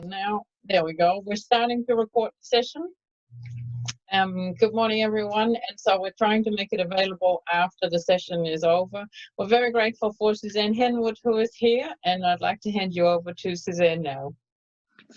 Now, there we go. We're starting to record the session. Good morning, everyone. And so we're trying to make it available after the session is over. We're very grateful for Suzanne Henwood, who is here, and I'd like to hand you over to Suzanne now.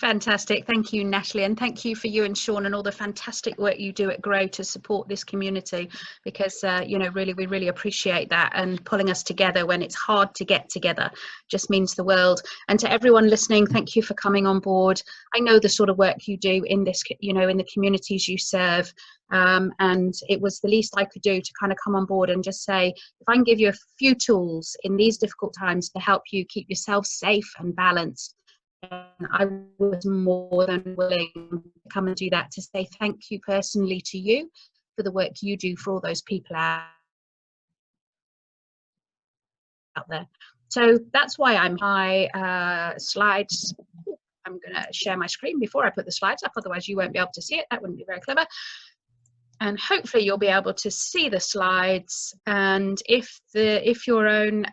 Fantastic. Thank you, Natalie, and thank you for you and Sean and all the fantastic work you do at Grow to support this community, because really we really appreciate that, and pulling us together when it's hard to get together just means the world. And to everyone listening, thank you for coming on board. I know the sort of work you do in this, in the communities you serve, and it was the least I could do to kind of come on board and just say, if I can give you a few tools in these difficult times to help you keep yourself safe and balanced, and I was more than willing to come and do that, to say thank you personally to you for the work you do for all those people out there. So that's why I'm slides. I'm going to share my screen before I put the slides up, otherwise you won't be able to see it. That wouldn't be very clever. And hopefully you'll be able to see the slides. And if your own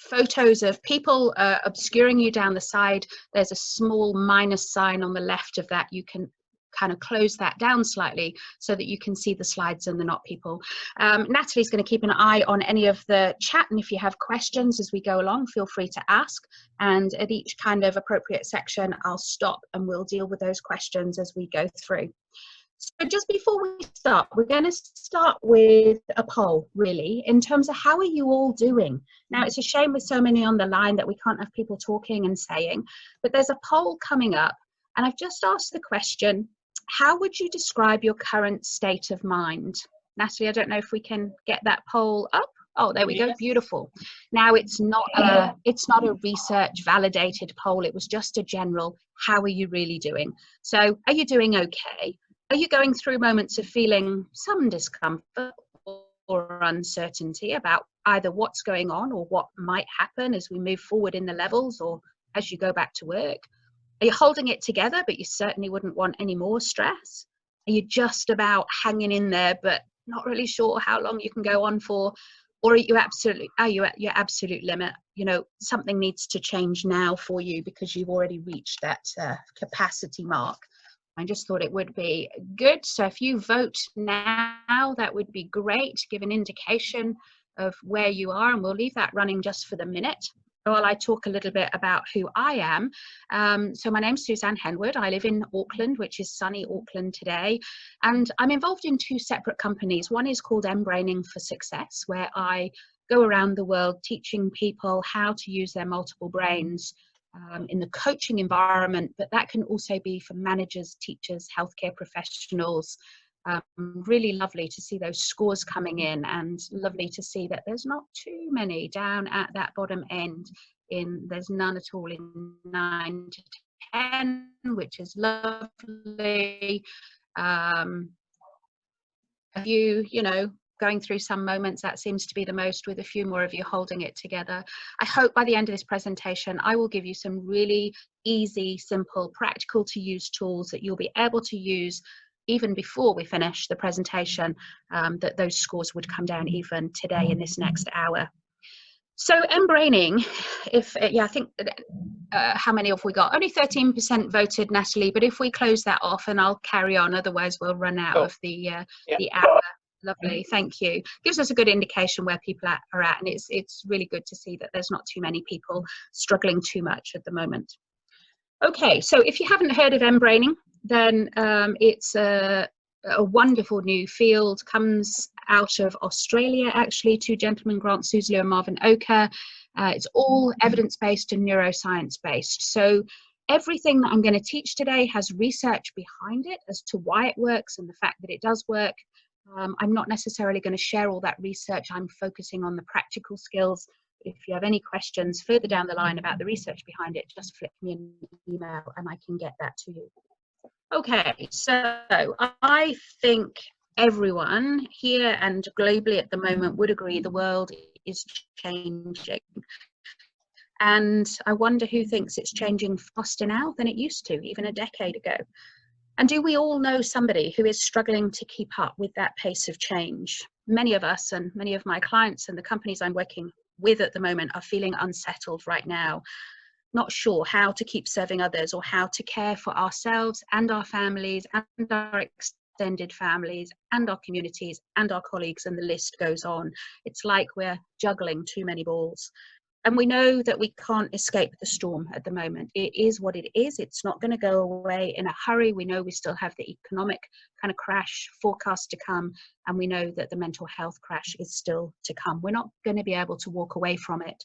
photos of people obscuring you down the side, there's a small minus sign on the left of that. You can kind of close that down slightly so that you can see the slides and the not people. Natalie's going to keep an eye on any of the chat, and if you have questions as we go along, feel free to ask, and at each kind of appropriate section I'll stop and we'll deal with those questions as we go through. So just before we start, we're going to start with a poll, really, in terms of how are you all doing? Now, it's a shame with so many on the line that we can't have people talking and saying, but there's a poll coming up, and I've just asked the question, how would you describe your current state of mind? Natalie, I don't know if we can get that poll up. Oh, there we go. Beautiful. Now, it's not a research validated poll. It was just a general, how are you really doing? So are you doing okay? Are you going through moments of feeling some discomfort or uncertainty about either what's going on or what might happen as we move forward in the levels or as you go back to work? Are you holding it together, but you certainly wouldn't want any more stress? Are you just about hanging in there, but not really sure how long you can go on for? Or are you at your absolute limit? Something needs to change now for you because you've already reached that capacity mark. I just thought it would be good. So if you vote now, that would be great. Give an indication of where you are, and we'll leave that running just for the minute while I talk a little bit about who I am. So my name's Suzanne Henwood. I live in Auckland, which is sunny Auckland today. And I'm involved in two separate companies. One is called Braining for Success, where I go around the world teaching people how to use their multiple brains in the coaching environment, but that can also be for managers, teachers, healthcare professionals. Really lovely to see those scores coming in, and lovely to see that there's not too many down at that bottom end. There's none at all in 9 to 10, which is lovely. Going through some moments, that seems to be the most, with a few more of you holding it together. I hope by the end of this presentation, I will give you some really easy, simple, practical to use tools that you'll be able to use even before we finish the presentation, that those scores would come down even today in this next hour. So Braining, I think, how many have we got? Only 13% voted, Natalie, but if we close that off, and I'll carry on, otherwise we'll run out of the hour. Lovely, thank you. Gives us a good indication where people are at, and it's really good to see that there's not too many people struggling too much at the moment. Okay, so if you haven't heard of Braining, then it's a wonderful new field, comes out of Australia, actually, two gentlemen, Grant Suslu and Marvin Oka. It's all evidence-based and neuroscience-based. So everything that I'm going to teach today has research behind it as to why it works and the fact that it does work. I'm not necessarily going to share all that research. I'm focusing on the practical skills. If you have any questions further down the line about the research behind it, just flick me an email and I can get that to you. Okay, so I think everyone here and globally at the moment would agree the world is changing. And I wonder who thinks it's changing faster now than it used to, even a decade ago. And do we all know somebody who is struggling to keep up with that pace of change? Many of us, and many of my clients and the companies I'm working with at the moment, are feeling unsettled right now. not sure how to keep serving others or how to care for ourselves and our families and our extended families and our communities and our colleagues, and the list goes on. It's like we're juggling too many balls. And we know that we can't escape the storm at the moment. It is what it is. It's not going to go away in a hurry. We know we still have the economic kind of crash forecast to come, and we know that the mental health crash is still to come. We're not going to be able to walk away from it.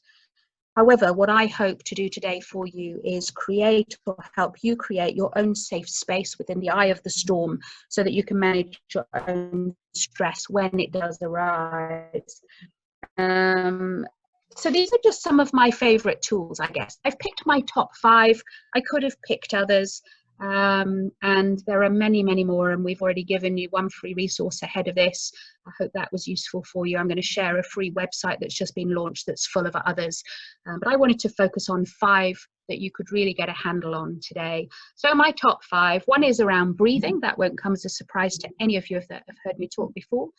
However, what I hope to do today for you is create or help you create your own safe space within the eye of the storm so that you can manage your own stress when it does arise. So these are just some of my favorite tools, I guess. I've picked my top 5. I could have picked others, and there are many, many more, and we've already given you one free resource ahead of this. I hope that was useful for you. I'm going to share a free website that's just been launched that's full of others, but I wanted to focus on 5 that you could really get a handle on today. So my top 5, one is around breathing. That won't come as a surprise to any of you that have heard me talk before.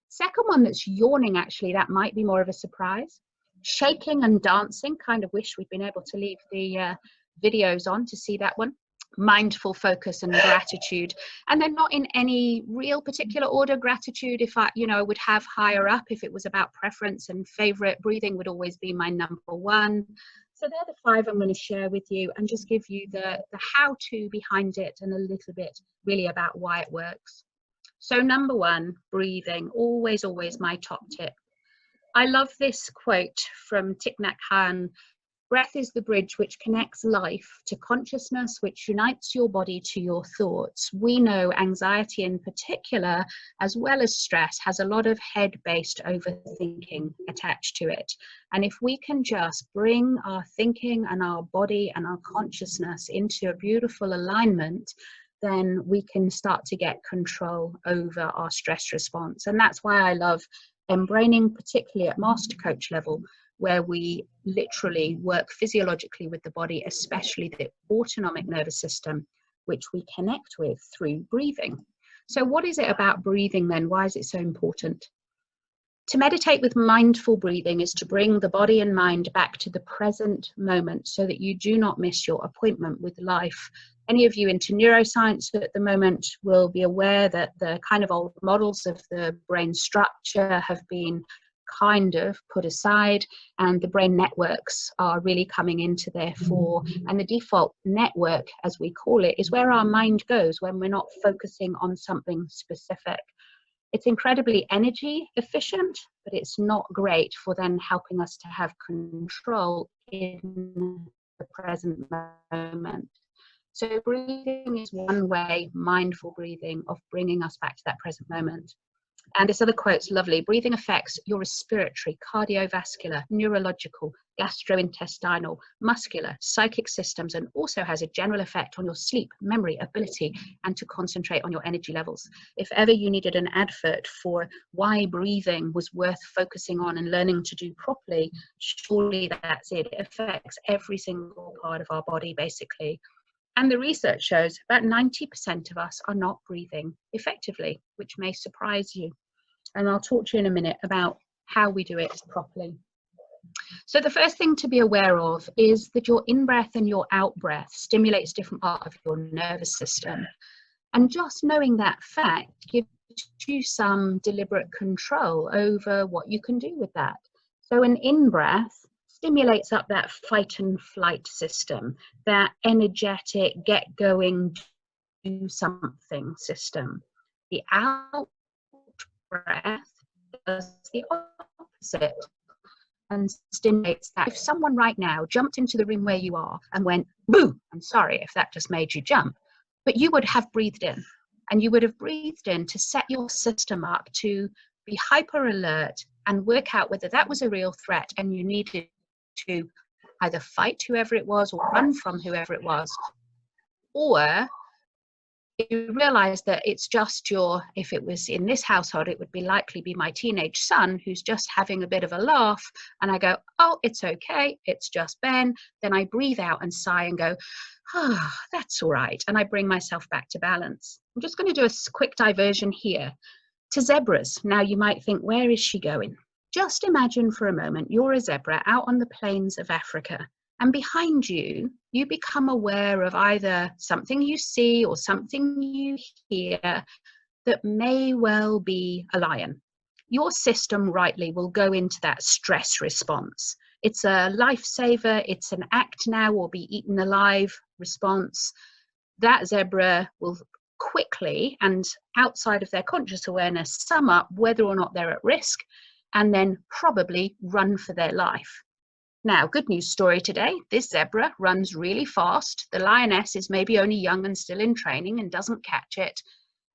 Second one, that's yawning, actually. That might be more of a surprise. Shaking and dancing, kind of wish we'd been able to leave the videos on to see that one. Mindful focus and gratitude, and then not in any real particular order. Gratitude, if I would have higher up if it was about preference, and favorite breathing would always be my number 1. So they're the 5 I'm going to share with you and just give you the how-to behind it and a little bit really about why it works. So number 1, breathing, always my top tip. I love this quote from Thich Nhat Hanh. Breath is the bridge which connects life to consciousness, which unites your body to your thoughts. We know anxiety in particular, as well as stress, has a lot of head-based overthinking attached to it. And if we can just bring our thinking and our body and our consciousness into a beautiful alignment, then we can start to get control over our stress response. And that's why I love embraining, particularly at master coach level, where we literally work physiologically with the body, especially the autonomic nervous system, which we connect with through breathing. So what is it about breathing then? Why is it so important? To meditate with mindful breathing is to bring the body and mind back to the present moment so that you do not miss your appointment with life. Any of you into neuroscience at the moment will be aware that the kind of old models of the brain structure have been kind of put aside, and the brain networks are really coming into their fore. And the default network, as we call it, is where our mind goes when we're not focusing on something specific. It's incredibly energy efficient, but it's not great for then helping us to have control in the present moment. So breathing is one way, mindful breathing, of bringing us back to that present moment. And this other quote's lovely. Breathing affects your respiratory, cardiovascular, neurological, gastrointestinal, muscular, psychic systems, and also has a general effect on your sleep, memory, ability, and to concentrate on your energy levels. If ever you needed an advert for why breathing was worth focusing on and learning to do properly, surely that's it. It affects every single part of our body, basically. And the research shows about 90% of us are not breathing effectively, which may surprise you. And I'll talk to you in a minute about how we do it properly. So the first thing to be aware of is that your in-breath and your out-breath stimulates different parts of your nervous system. And just knowing that fact gives you some deliberate control over what you can do with that. So an in-breath stimulates up that fight and flight system, that energetic, get going, do something system. The out breath does the opposite and stimulates that. If someone right now jumped into the room where you are and went, boo, I'm sorry if that just made you jump, but you would have breathed in, and you would have breathed in to set your system up to be hyper alert and work out whether that was a real threat and you needed to either fight whoever it was or run from whoever it was, or you realize that it's just if it was in this household, it would likely be my teenage son who's just having a bit of a laugh, and I go, oh, it's okay, it's just Ben. Then I breathe out and sigh and go, oh, that's all right, and I bring myself back to balance. I'm just going to do a quick diversion here to zebras. Now you might think, where is she going? Just imagine for a moment you're a zebra out on the plains of Africa And behind you, you become aware of either something you see or something you hear that may well be a lion. Your system rightly will go into that stress response. It's a lifesaver, it's an act now or be eaten alive response. That zebra will quickly and outside of their conscious awareness sum up whether or not they're at risk and then probably run for their life. Now, good news story today. This zebra runs really fast. The lioness is maybe only young and still in training and doesn't catch it.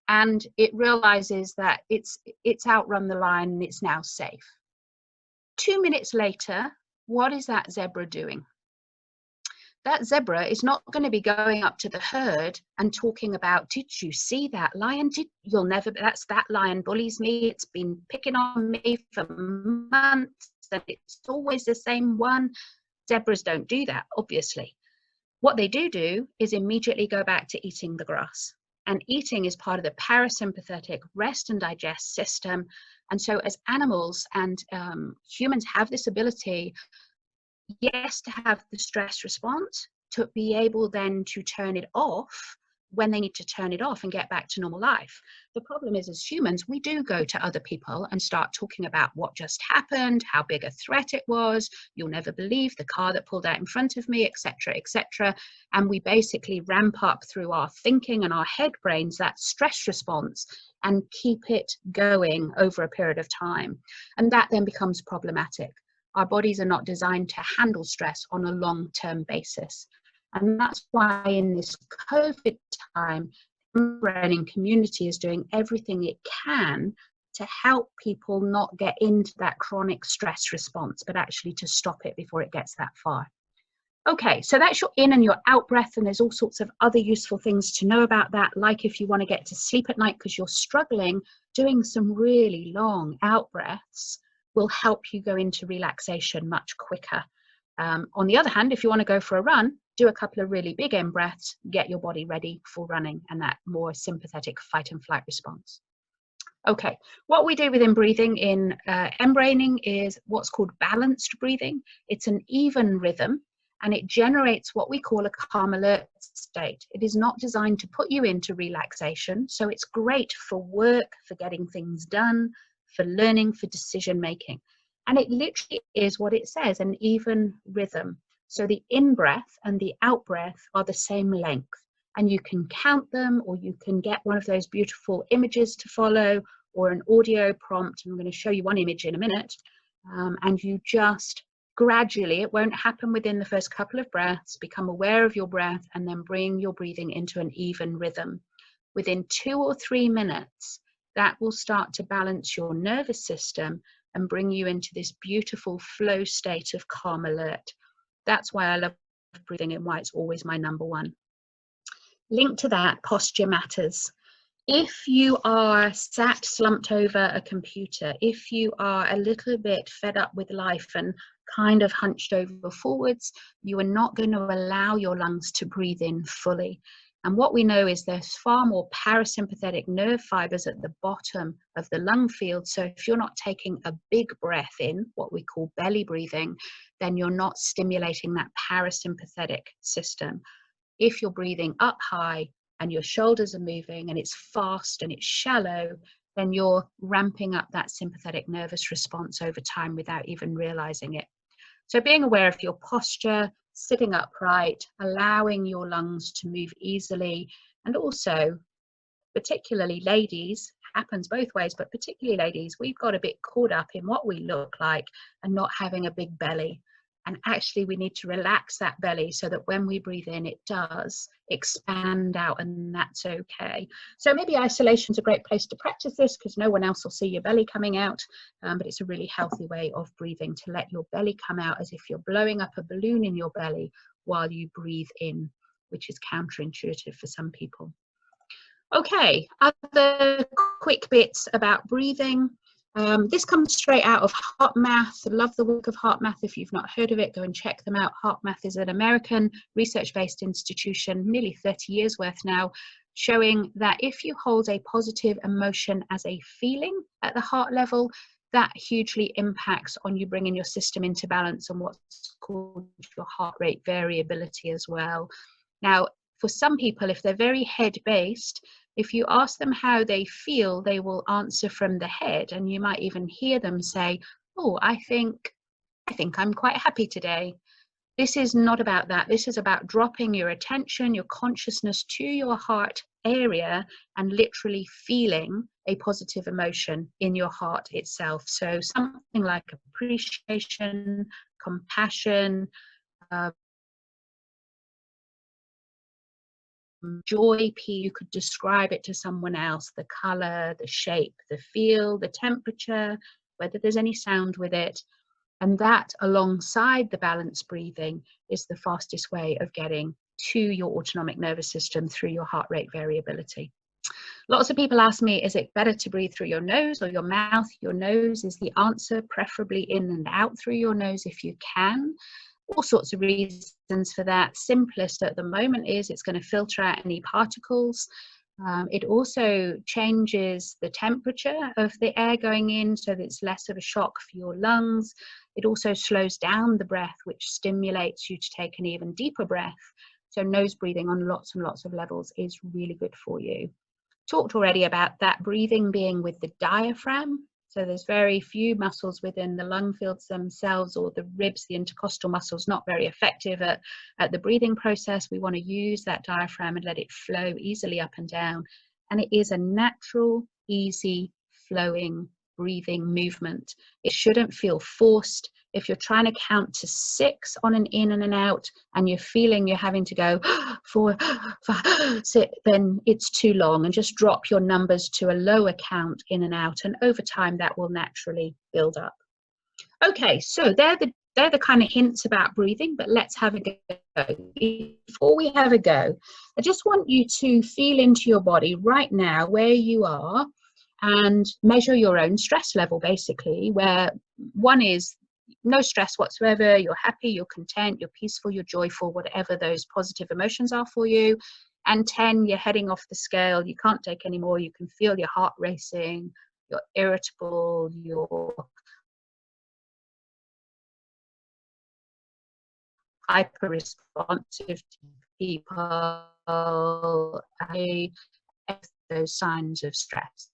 And it realizes that it's outrun the lion and it's now safe. 2 minutes later, what is that zebra doing? That zebra is not going to be going up to the herd and talking about, did you see that lion? That lion bullies me. It's been picking on me for months and it's always the same one. Zebras don't do that, obviously. What they do is immediately go back to eating the grass. And eating is part of the parasympathetic rest and digest system. And so as animals and humans have this ability, yes, to have the stress response, to be able then to turn it off when they need to turn it off and get back to normal life. The problem is, as humans, we do go to other people and start talking about what just happened, how big a threat it was, you'll never believe the car that pulled out in front of me, etc., etc. And we basically ramp up through our thinking and our head brains that stress response and keep it going over a period of time. And that then becomes problematic. Our bodies are not designed to handle stress on a long-term basis. And that's why in this COVID time, the training community is doing everything it can to help people not get into that chronic stress response, but actually to stop it before it gets that far. Okay, so that's your in and your out breath, and there's all sorts of other useful things to know about that, like if you want to get to sleep at night because you're struggling, doing some really long out breaths will help you go into relaxation much quicker. On the other hand, if you want to go for a run, do a couple of really big in breaths, get your body ready for running and that more sympathetic fight and flight response. Okay, what we do within breathing in embraining is what's called balanced breathing. It's an even rhythm and it generates what we call a calm alert state. It is not designed to put you into relaxation, so it's great for work, for getting things done, for learning, for decision making. And it literally is what it says, an even rhythm. So the in-breath and the out-breath are the same length. And you can count them, or you can get one of those beautiful images to follow, or an audio prompt. I'm going to show you one image in a minute. And you just gradually, it won't happen within the first couple of breaths, become aware of your breath and then bring your breathing into an even rhythm. Within 2 or 3 minutes, that will start to balance your nervous system and bring you into this beautiful flow state of calm alert. That's why I love breathing and why it's always my number one. Linked to that, posture matters. If you are sat slumped over a computer, if you are a little bit fed up with life and kind of hunched over forwards, you are not going to allow your lungs to breathe in fully. And what we know is there's far more parasympathetic nerve fibers at the bottom of the lung field. So if you're not taking a big breath in, what we call belly breathing, then you're not stimulating that parasympathetic system. If you're breathing up high and your shoulders are moving and it's fast and it's shallow, then you're ramping up that sympathetic nervous response over time without even realizing it. So being aware of your posture, sitting upright, allowing your lungs to move easily, and also, particularly ladies, happens both ways, but particularly ladies, we've got a bit caught up in what we look like and not having a big belly. And actually we need to relax that belly so that when we breathe in, it does expand out, and that's okay. So maybe isolation is a great place to practice this because no one else will see your belly coming out, but it's a really healthy way of breathing, to let your belly come out as if you're blowing up a balloon in your belly while you breathe in, which is counterintuitive for some people. Okay, other quick bits about breathing. This comes straight out of HeartMath. Love the work of HeartMath. If you've not heard of it, go and check them out. HeartMath is an American research-based institution, nearly 30 years worth now, showing that if you hold a positive emotion as a feeling at the heart level, that hugely impacts on you bringing your system into balance and what's called your heart rate variability as well. Now, for some people, if they're very head-based, if you ask them how they feel, they will answer from the head, and you might even hear them say, oh, I think I'm quite happy today. This is not about that. This is about dropping your attention, your consciousness to your heart area and literally feeling a positive emotion in your heart itself. So something like appreciation, compassion, joy. You could describe it to someone else, the color, the shape, the feel, the temperature, whether there's any sound with it. And that, alongside the balanced breathing, is the fastest way of getting to your autonomic nervous system through your heart rate variability. Lots of people ask me, is it better to breathe through your nose or your mouth? Your nose is the answer, preferably in and out through your nose if you can. All sorts of reasons for that. Simplest at the moment is it's going to filter out any particles. It also changes the temperature of the air going in so that it's less of a shock for your lungs. It also slows down the breath, which stimulates you to take an even deeper breath. So nose breathing on lots and lots of levels is really good for you. Talked already about that breathing being with the diaphragm. So there's very few muscles within the lung fields themselves, or the ribs, the intercostal muscles, not very effective at the breathing process. We want to use that diaphragm and let it flow easily up and down. And it is a natural, easy, flowing breathing movement. It shouldn't feel forced. If you're trying to count to 6 on an in and an out, and you're feeling you're having to go 4, 5, 6, then it's too long, and just drop your numbers to a lower count in and out, and over time that will naturally build up. Okay, so they're the kind of hints about breathing, but let's have a go. Before we have a go, I just want you to feel into your body right now where you are and measure your own stress level, basically, where 1 is no stress whatsoever, you're happy, you're content, you're peaceful, you're joyful, whatever those positive emotions are for you. And 10, you're heading off the scale, you can't take any more, you can feel your heart racing, you're irritable, you're hyper responsive to people, those signs of stress.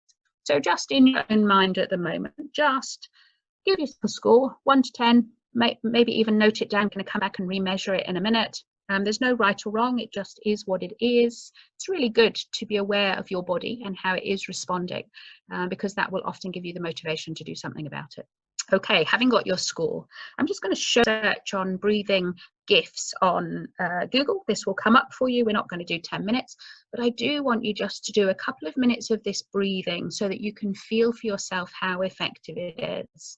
So just in your own mind at the moment, just give yourself a score, 1 to 10, maybe even note it down. I'm going to come back and remeasure it in a minute. There's no right or wrong, it just is what it is. It's really good to be aware of your body and how it is responding, because that will often give you the motivation to do something about it. Okay, having got your score, I'm just going to search on breathing GIFs on Google. This will come up for you. We're not going to do 10 minutes, but I do want you just to do a couple of minutes of this breathing so that you can feel for yourself how effective it is.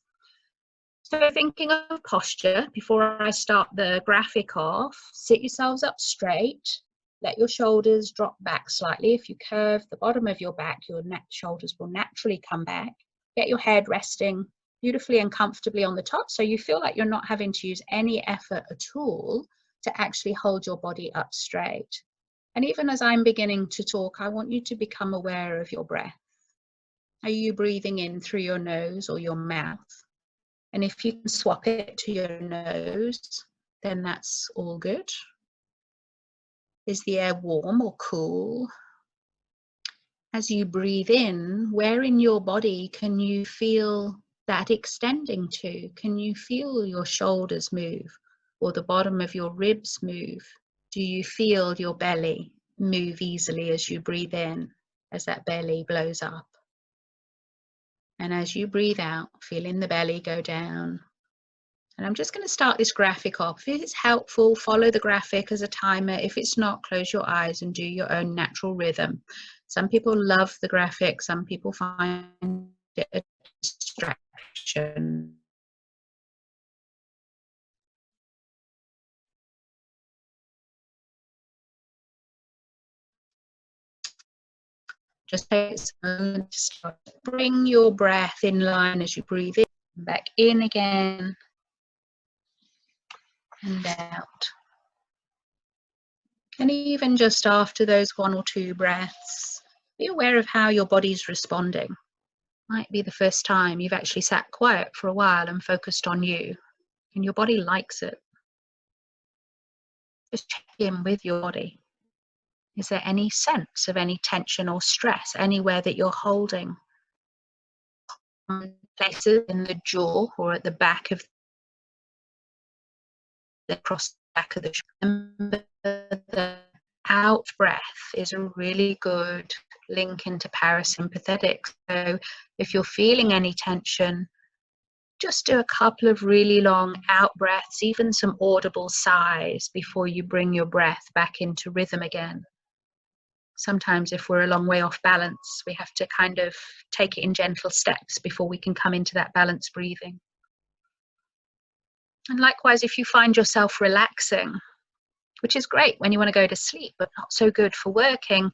So thinking of posture, before I start the graphic off, sit yourselves up straight, let your shoulders drop back slightly. If you curve the bottom of your back, your shoulders will naturally come back. Get your head resting beautifully and comfortably on the top, so you feel like you're not having to use any effort at all to actually hold your body up straight. And even as I'm beginning to talk, I want you to become aware of your breath. Are you breathing in through your nose or your mouth? And if you can swap it to your nose, then that's all good. Is the air warm or cool? As you breathe in, where in your body can you feel that extending to? Can you feel your shoulders move or the bottom of your ribs move? Do you feel your belly move easily as you breathe in, as that belly blows up? And as you breathe out, feeling the belly go down. And I'm just going to start this graphic off. If it's helpful, follow the graphic as a timer. If it's not, close your eyes and do your own natural rhythm. Some people love the graphic, some people find it a distraction. Just take a moment to start. Bring your breath in line as you breathe in, back in again, and out. And even just after those 1 or 2 breaths, be aware of how your body's responding. Might be the first time you've actually sat quiet for a while and focused on you, and your body likes it. Just check in with your body. Is there any sense of any tension or stress anywhere that you're holding? Places in the jaw or at the back of across the back of the shoulder. The out breath is a really good link into parasympathetic. So if you're feeling any tension, just do a couple of really long out breaths, even some audible sighs before you bring your breath back into rhythm again. Sometimes if we're a long way off balance, we have to kind of take it in gentle steps before we can come into that balanced breathing. And likewise, if you find yourself relaxing, which is great when you want to go to sleep, but not so good for working,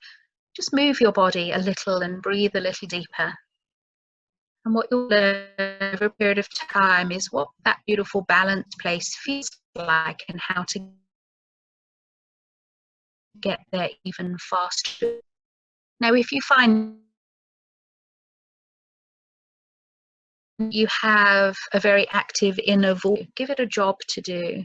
just move your body a little and breathe a little deeper. And what you'll learn over a period of time is what that beautiful balanced place feels like and how to get there even faster. Now, if you find you have a very active inner voice, give it a job to do.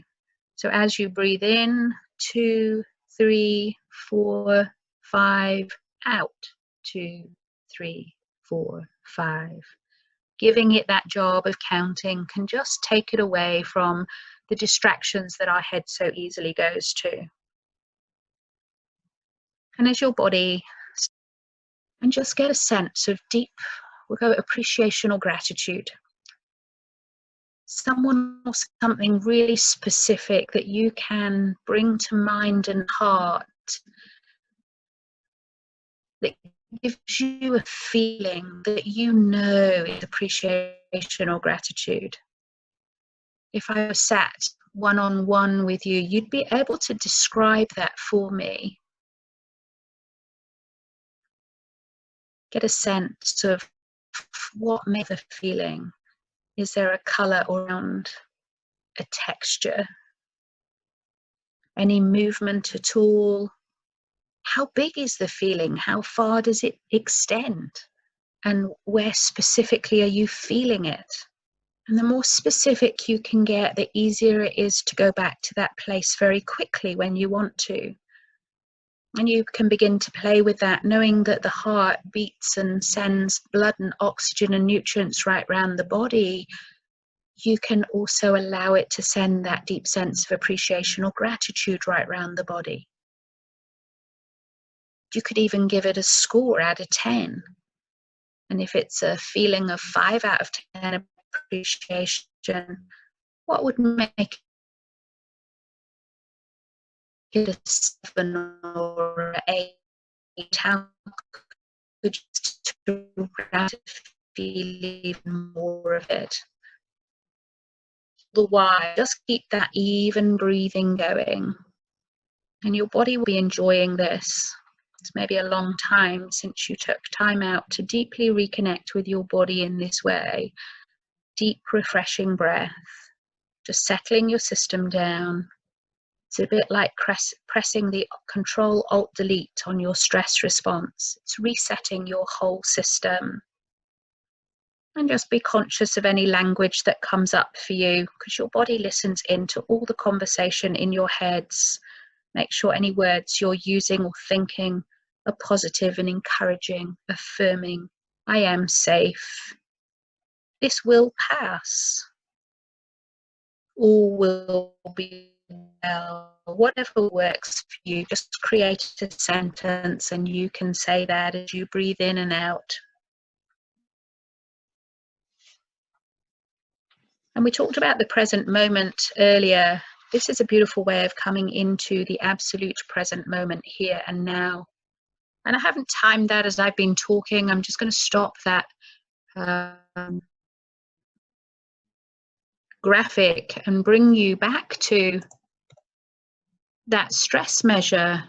So as you breathe in, 2, 3, 4, 5, out, 2, 3, 4, 5. Giving it that job of counting can just take it away from the distractions that our head so easily goes to. And as your body, and just get a sense of deep, we'll go appreciation or gratitude. Someone or something really specific that you can bring to mind and heart that gives you a feeling that you know is appreciation or gratitude. If I was sat one-on-one with you, you'd be able to describe that for me. Get a sense of what makes the feeling. Is there a colour around, a texture, any movement at all? How big is the feeling? How far does it extend? And where specifically are you feeling it? And the more specific you can get, the easier it is to go back to that place very quickly when you want to. And you can begin to play with that, knowing that the heart beats and sends blood and oxygen and nutrients right around the body. You can also allow it to send that deep sense of appreciation or gratitude right around the body. You could even give it a score out of 10. And if it's a feeling of 5 out of 10 appreciation, what would make it a 7 or an 8? How could you feel even more of it? The why, just keep that even breathing going. And your body will be enjoying this. It's maybe a long time since you took time out to deeply reconnect with your body in this way. Deep, refreshing breath, just settling your system down. It's a bit like pressing the Control-Alt-Delete on your stress response. It's resetting your whole system. And just be conscious of any language that comes up for you, because your body listens into all the conversation in your heads. Make sure any words you're using or thinking are positive and encouraging, affirming. I am safe. This will pass. All will be well. Whatever works for you, just create a sentence and you can say that as you breathe in and out. And we talked about the present moment earlier. This is a beautiful way of coming into the absolute present moment here and now. And I haven't timed that as I've been talking. I'm just going to stop that graphic and bring you back to that stress measure.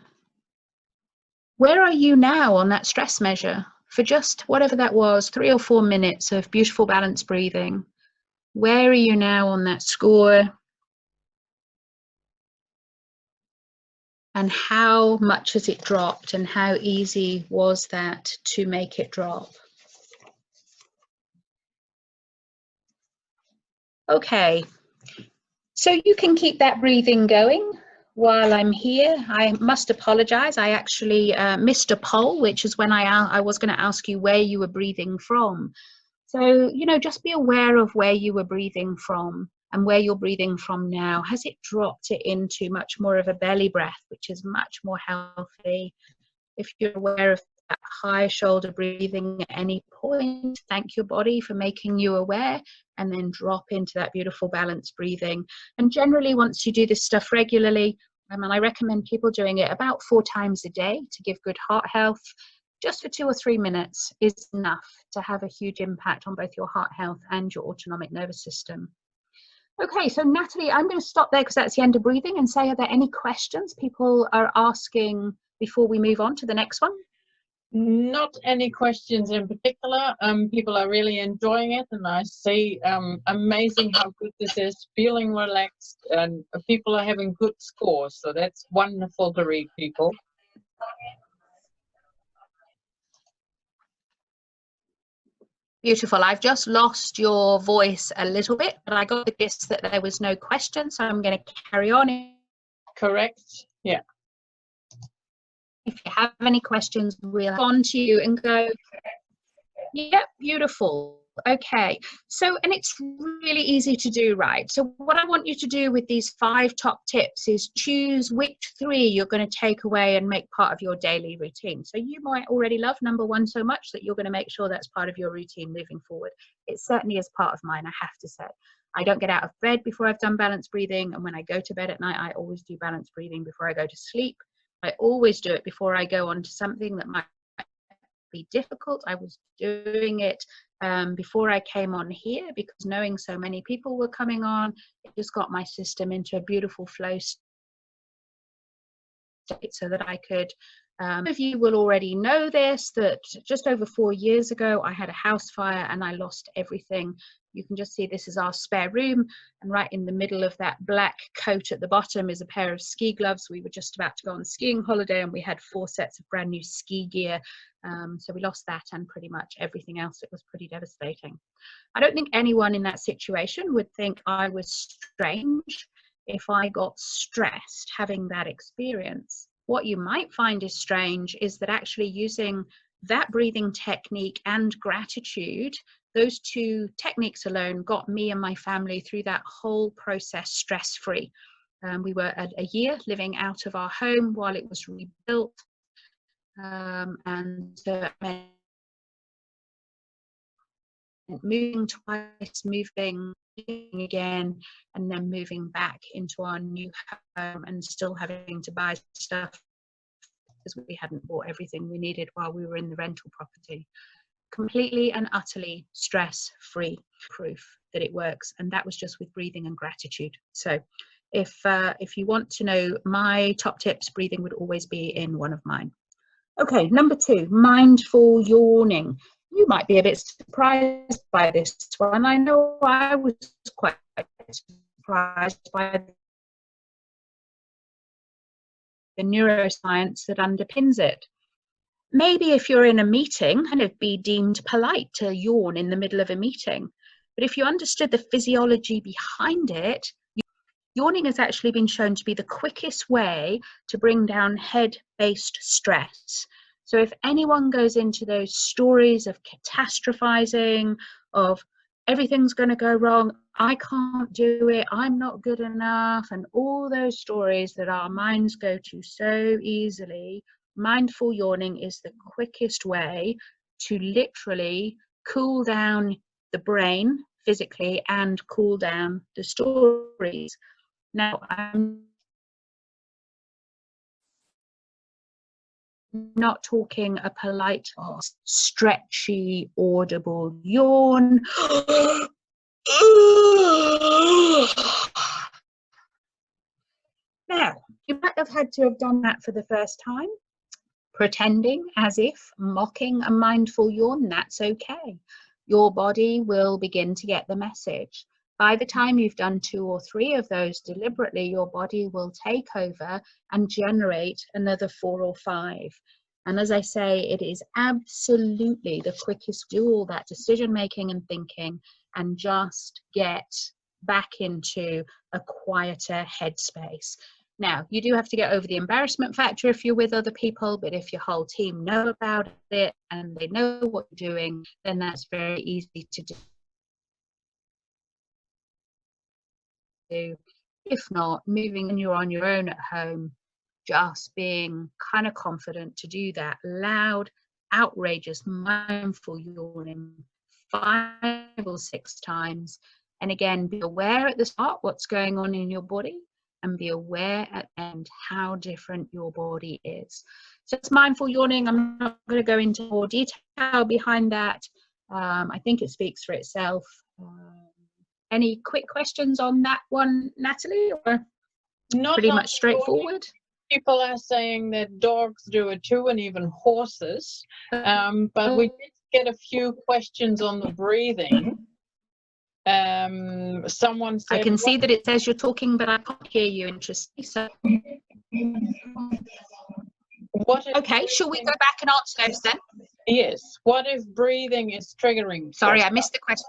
Where are you now on that stress measure? For just whatever that was, 3 or 4 minutes of beautiful balanced breathing. Where are you now on that score? And how much has it dropped, and how easy was that to make it drop? Okay, so you can keep that breathing going while I'm here. I must apologize. I actually missed a poll, which is when I was going to ask you where you were breathing from. So, you know, just be aware of where you were breathing from and where you're breathing from now. Has it dropped it into much more of a belly breath, which is much more healthy? If you're aware of that high shoulder breathing at any point, thank your body for making you aware, and then drop into that beautiful balanced breathing. And generally, once you do this stuff regularly, and I recommend people doing it about 4 times a day to give good heart health. Just for 2 or 3 minutes is enough to have a huge impact on both your heart health and your autonomic nervous system. Okay, so Natalie, I'm going to stop there because that's the end of breathing, and say, are there any questions people are asking before we move on to the next one? Not any questions in particular. People are really enjoying it, and I see amazing how good this is, feeling relaxed, and people are having good scores. So that's wonderful to read, people. Beautiful. I've just lost your voice a little bit, but I got the gist that there was no question, so I'm going to carry on. Correct? Yeah. If you have any questions, we'll on to you and go, yep, beautiful. Okay, so, and it's really easy to do, right? So what I want you to do with these 5 top tips is choose which 3 you're going to take away and make part of your daily routine. So you might already love number 1 so much that you're going to make sure that's part of your routine moving forward. It certainly is part of mine, I have to say. I don't get out of bed before I've done balanced breathing, and when I go to bed at night, I always do balanced breathing before I go to sleep. I always do it before I go on to something that might be difficult. I was doing it before I came on here, because knowing so many people were coming on, it just got my system into a beautiful flow state so that I could. Some of you will already know this, that just over 4 years ago, I had a house fire and I lost everything. You can just see this is our spare room, and right in the middle of that black coat at the bottom is a pair of ski gloves. We were just about to go on a skiing holiday and we had 4 sets of brand new ski gear. So we lost that and pretty much everything else. It was pretty devastating. I don't think anyone in that situation would think I was strange if I got stressed having that experience. What you might find is strange is that actually using that breathing technique and gratitude, those 2 techniques alone got me and my family through that whole process stress-free. We were a year living out of our home while it was rebuilt, and moving twice, moving again, and then moving back into our new home and still having to buy stuff because we hadn't bought everything we needed while we were in the rental property. Completely and utterly stress-free proof that it works, and that was just with breathing and gratitude. So if you want to know my top tips, breathing would always be in one of mine. Okay, number 2, mindful yawning. You might be a bit surprised by this one. I know I was quite surprised by the neuroscience that underpins it. Maybe if you're in a meeting, and it'd be deemed polite to yawn in the middle of a meeting. But if you understood the physiology behind it, yawning has actually been shown to be the quickest way to bring down head-based stress. So if anyone goes into those stories of catastrophizing, of everything's going to go wrong, I can't do it, I'm not good enough, and all those stories that our minds go to so easily, mindful yawning is the quickest way to literally cool down the brain physically and cool down the stories. Now, I'm not talking a polite, stretchy, audible yawn. Now, you might have had to have done that for the first time, pretending as if, mocking a mindful yawn. That's okay. Your body will begin to get the message. By the time you've done 2 or 3 of those deliberately, your body will take over and generate another 4 or 5. And as I say, it is absolutely the quickest to do all that decision making and thinking and just get back into a quieter headspace. Now, you do have to get over the embarrassment factor if you're with other people, but if your whole team know about it and they know what you're doing, then that's very easy to do. If not, moving and you're on your own at home, just being kind of confident to do that loud, outrageous, mindful yawning 5 or 6 times. And again, be aware at the start what's going on in your body, and be aware at the end how different your body is. So it's mindful yawning. I'm not going to go into more detail behind that. I think it speaks for itself. Any quick questions on that one, Natalie? Or Not pretty much straightforward? People are saying that dogs do it too, and even horses. But we did get a few questions on the breathing. Someone said, I can see that it says you're talking, but I can't hear you. Interesting. So, okay, shall we go back and answer those then? Yes. What if breathing is triggering? Sorry, I missed the question.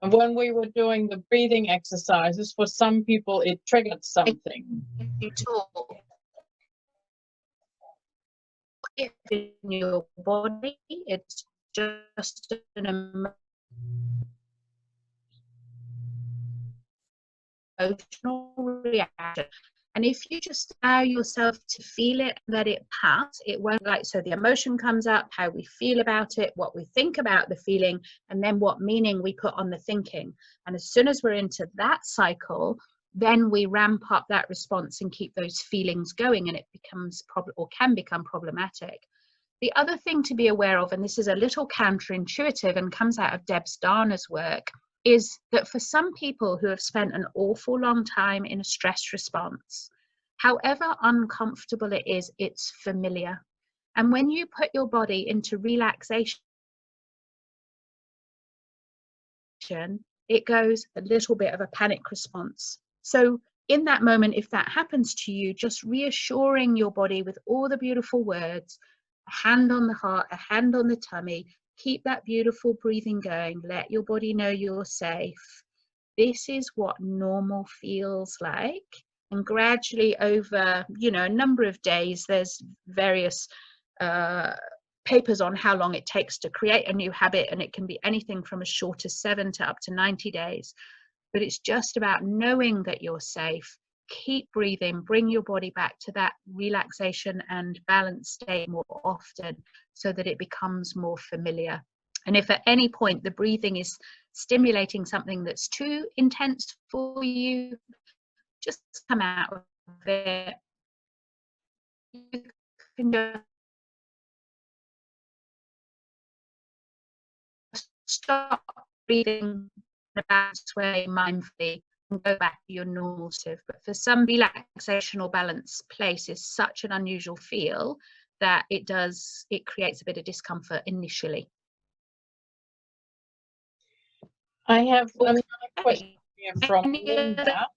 When we were doing the breathing exercises, for some people it triggered something. If in your body, it's just an emotional reaction. And if you just allow yourself to feel it, let it pass, it won't, like, so the emotion comes up, how we feel about it, what we think about the feeling, and then what meaning we put on the thinking. And as soon as we're into that cycle, then we ramp up that response and keep those feelings going, and it becomes can become problematic. The other thing to be aware of, and this is a little counterintuitive and comes out of Deb Starner's work, is that for some people who have spent an awful long time in a stress response, however uncomfortable it is, it's familiar. And when you put your body into relaxation, it goes a little bit of a panic response. So in that moment, if that happens to you, just reassuring your body with all the beautiful words, a hand on the heart, a hand on the tummy, keep that beautiful breathing going, let your body know you're safe. This is what normal feels like. And gradually over, a number of days, there's various papers on how long it takes to create a new habit, and it can be anything from as short as 7 to up to 90 days. But it's just about knowing that you're safe. Keep breathing, bring your body back to that relaxation and balance state more often so that it becomes more familiar. And if at any point the breathing is stimulating something that's too intense for you, just come out of it. You can just stop breathing in a balanced way, mindfully, and go back to your normal self. But for some, relaxation or balance place is such an unusual feel that it creates a bit of discomfort initially. I have another question here from Linda.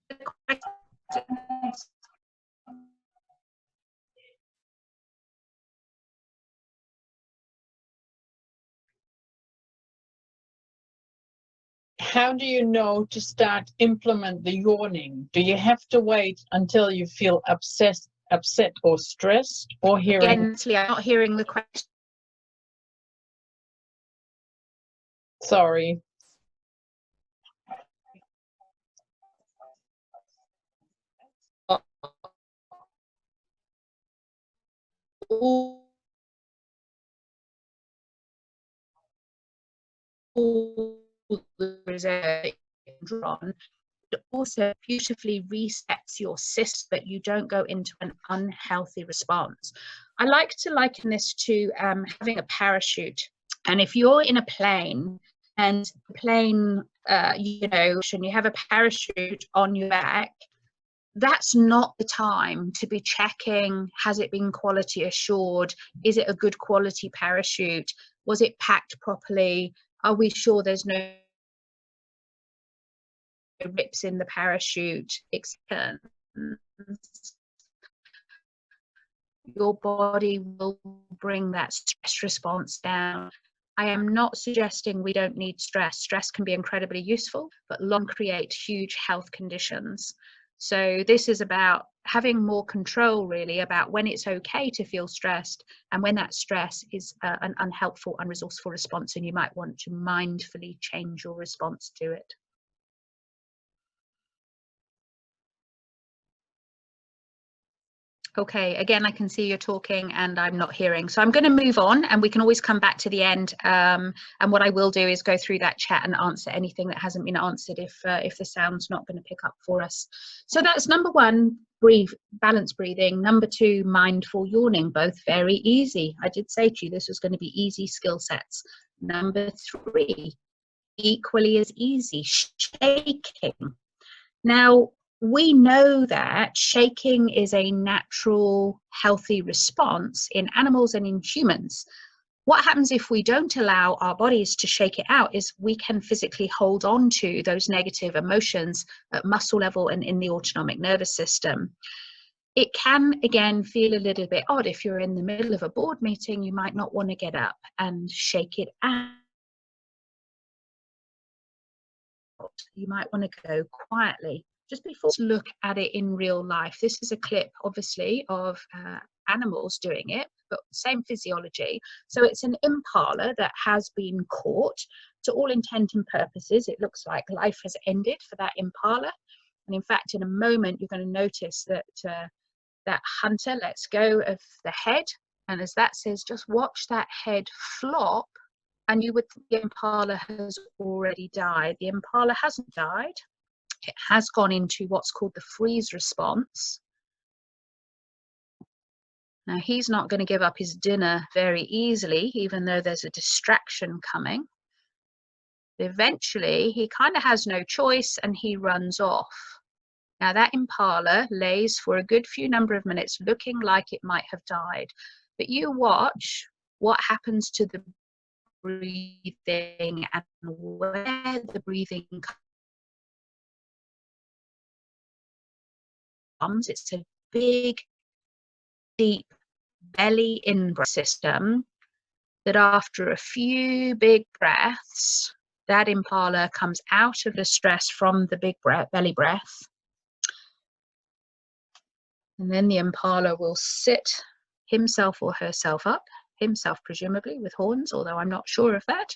How do you know to start implement the yawning? Do you have to wait until you feel upset or stressed, or hearing? Again, I'm not hearing the question. Sorry. Drawn, it also beautifully resets your system, but you don't go into an unhealthy response. I like to liken this to having a parachute. And if you're in a plane and the plane, and you have a parachute on your back, that's not the time to be checking, has it been quality assured? Is it a good quality parachute? Was it packed properly? Are we sure there's no rips in the parachute? Your body will bring that stress response down. I am not suggesting we don't need stress. Stress can be incredibly useful, but long create huge health conditions. So this is about having more control, really, about when it's okay to feel stressed and when that stress is an unhelpful, unresourceful response, and you might want to mindfully change your response to it. Okay, again, I can see you're talking and I'm not hearing. So I'm going to move on, and we can always come back to the end. And what I will do is go through that chat and answer anything that hasn't been answered if the sound's not going to pick up for us. So that's number one, breathe, balance breathing. Number two, mindful yawning, both very easy. I did say to you this was going to be easy skill sets. Number three, equally as easy, shaking. Now, we know that shaking is a natural, healthy response in animals and in humans. What happens if we don't allow our bodies to shake it out is we can physically hold on to those negative emotions at muscle level and in the autonomic nervous system. It can, again, feel a little bit odd. If you're in the middle of a board meeting, you might not want to get up and shake it out. You might want to go quietly. Just before we look at it in real life, this is a clip, obviously, of animals doing it, but same physiology. So it's an impala that has been caught. To all intent and purposes, it looks like life has ended for that impala. And in fact, in a moment, you're going to notice that that hunter lets go of the head. And as that says, just watch that head flop. And you would think the impala has already died. The impala hasn't died. It has gone into what's called the freeze response. Now, he's not going to give up his dinner very easily, even though there's a distraction coming. Eventually, he kind of has no choice and he runs off. Now, that impala lays for a good few number of minutes looking like it might have died. But you watch what happens to the breathing and where the breathing comes. It's a big, deep belly in-breath system that after a few big breaths, that impala comes out of the stress from the big belly breath. And then the impala will sit himself or herself up, himself presumably with horns, although I'm not sure of that.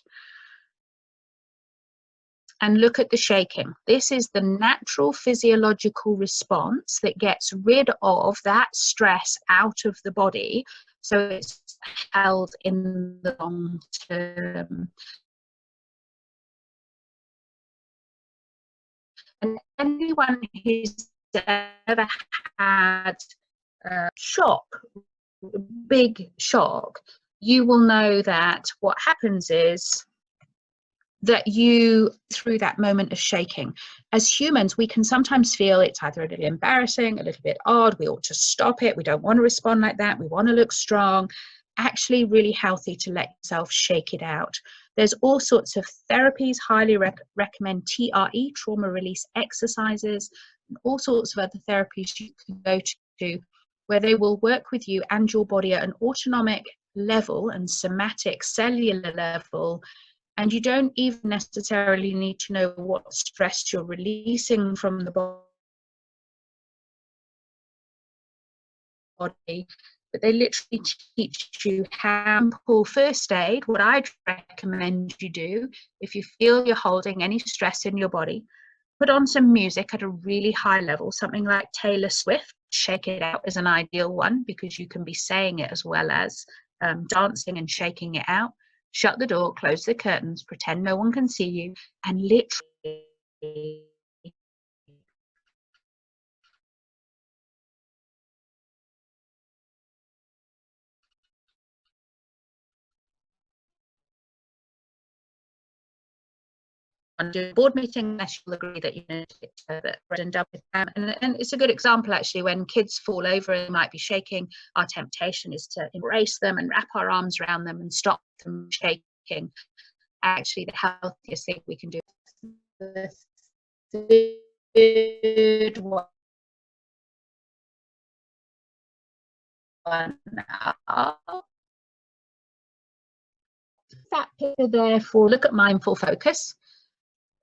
And look at the shaking. This is the natural physiological response that gets rid of that stress out of the body, so it's held in the long term. And anyone who's ever had shock, big shock, you will know that what happens is that you, through that moment of shaking, as humans, we can sometimes feel it's either a little embarrassing, a little bit odd, we ought to stop it, we don't want to respond like that, we want to look strong. Actually really healthy to let yourself shake it out. There's all sorts of therapies, highly recommend TRE, trauma release exercises, and all sorts of other therapies you can go to where they will work with you and your body at an autonomic level and somatic cellular level. And you don't even necessarily need to know what stress you're releasing from the body, but they literally teach you how to pull first aid. What I'd recommend you do, if you feel you're holding any stress in your body, put on some music at a really high level, something like Taylor Swift. Shake It Out is an ideal one because you can be saying it as well as dancing and shaking it out. Shut the door, close the curtains, pretend no one can see you, and literally do a board meeting unless you'll agree that you know that bread and done with them. And it's a good example actually when kids fall over and might be shaking. Our temptation is to embrace them and wrap our arms around them and stop them shaking. Actually, the healthiest thing we can do. The third one that picture there for look at mindful focus.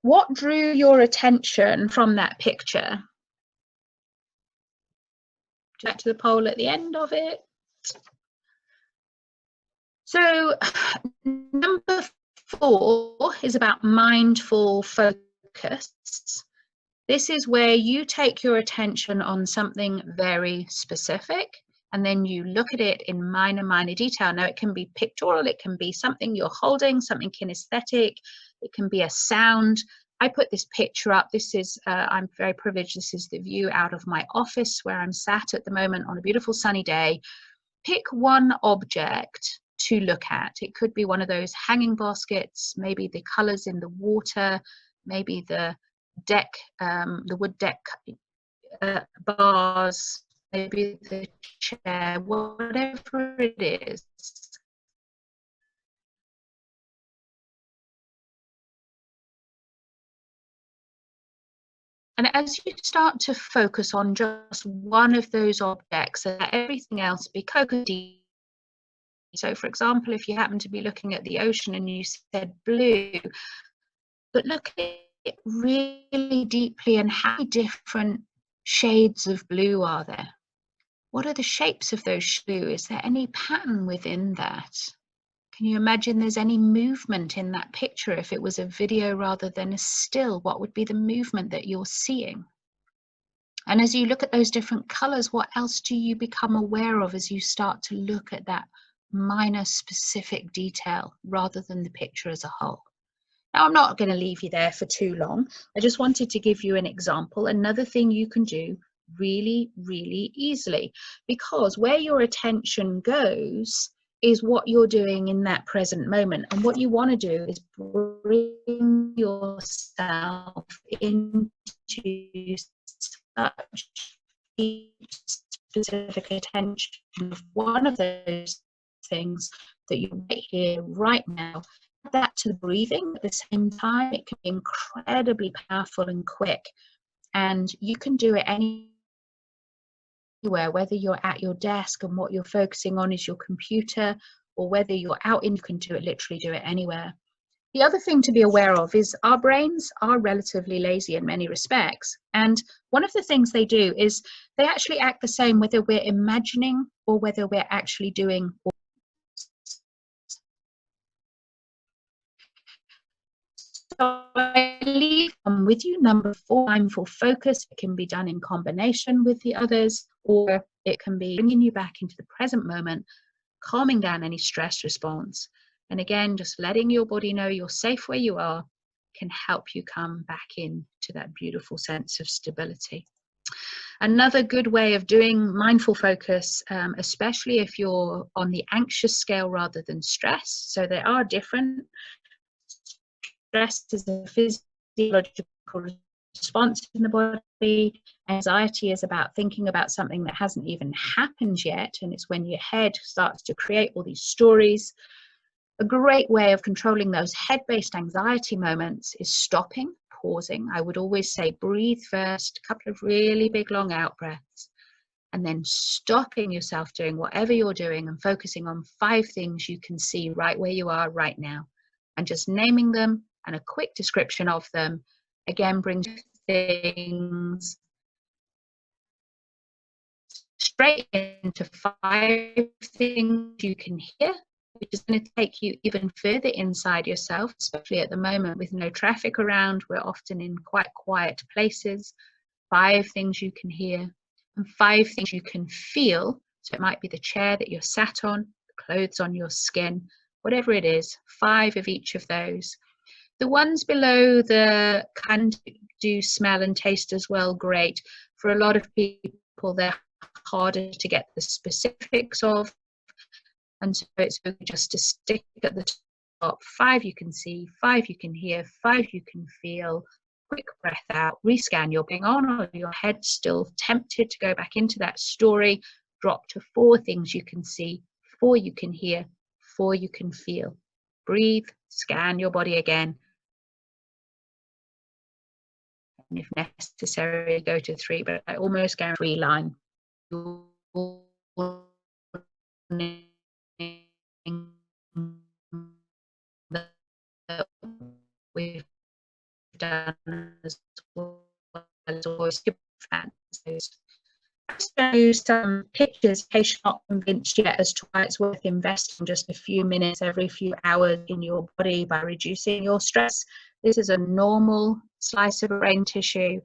What drew your attention from that picture? Back to the poll at the end of it. So number 4 is about mindful focus. This is where you take your attention on something very specific, and then you look at it in minor detail. Now, it can be pictorial, it can be something you're holding, something kinesthetic, it can be a sound. I put this picture up. This is, I'm very privileged, this is the view out of my office where I'm sat at the moment on a beautiful sunny day. Pick one object to look at. It could be one of those hanging baskets, maybe the colors in the water, maybe the deck, the wood deck bars, maybe the chair, whatever it is. And as you start to focus on just one of those objects, and everything else be co-deep. So, for example, if you happen to be looking at the ocean and you said blue, but look at it really deeply, and how many different shades of blue are there? What are the shapes of those blue? Is there any pattern within that? Can you imagine there's any movement in that picture? If it was a video rather than a still, what would be the movement that you're seeing? And as you look at those different colors, what else do you become aware of as you start to look at that minor specific detail rather than the picture as a whole? Now, I'm not going to leave you there for too long. I just wanted to give you an example, another thing you can do really, really easily, because where your attention goes is what you're doing in that present moment. And what you want to do is bring yourself into such deep, specific attention of one of those things that you're right here, right now. Add that to the breathing at the same time. It can be incredibly powerful and quick. And you can do it anywhere, whether you're at your desk and what you're focusing on is your computer, or whether you're out and you can do it, literally do it anywhere. The other thing to be aware of is our brains are relatively lazy in many respects. And one of the things they do is they actually act the same whether we're imagining or whether we're actually doing. So I leave with you number 4, mindful focus. It can be done in combination with the others, or it can be bringing you back into the present moment, calming down any stress response. And again, just letting your body know you're safe where you are can help you come back into that beautiful sense of stability. Another good way of doing mindful focus, especially if you're on the anxious scale rather than stress, so they are different. Stress is a physiological response in the body. Anxiety is about thinking about something that hasn't even happened yet, and it's when your head starts to create all these stories. A great way of controlling those head-based anxiety moments is stopping, pausing. I would always say breathe first, a couple of really big long out breaths, and then stopping yourself doing whatever you're doing and focusing on 5 things you can see right where you are right now, and just naming them and a quick description of them again brings things straight into 5 things you can hear, which is going to take you even further inside yourself, especially at the moment with no traffic around. We're often in quite quiet places. 5 things you can hear and 5 things you can feel. So it might be the chair that you're sat on, the clothes on your skin, whatever it is, 5 of each of those. The ones below the can do smell and taste as well, great. For a lot of people, they're harder to get the specifics of, and so it's good just to stick at the top. 5 you can see, 5 you can hear, 5 you can feel. Quick breath out, rescan your being on, or your head still tempted to go back into that story. Drop to 4 things you can see, 4 you can hear, 4 you can feel. Breathe, scan your body again, and if necessary go to 3, but I almost guarantee 3 line. we've done as well as always show you some pictures in case you're not convinced yet as to why it's worth investing just a few minutes every few hours in your body by reducing your stress. This is a normal slice of brain tissue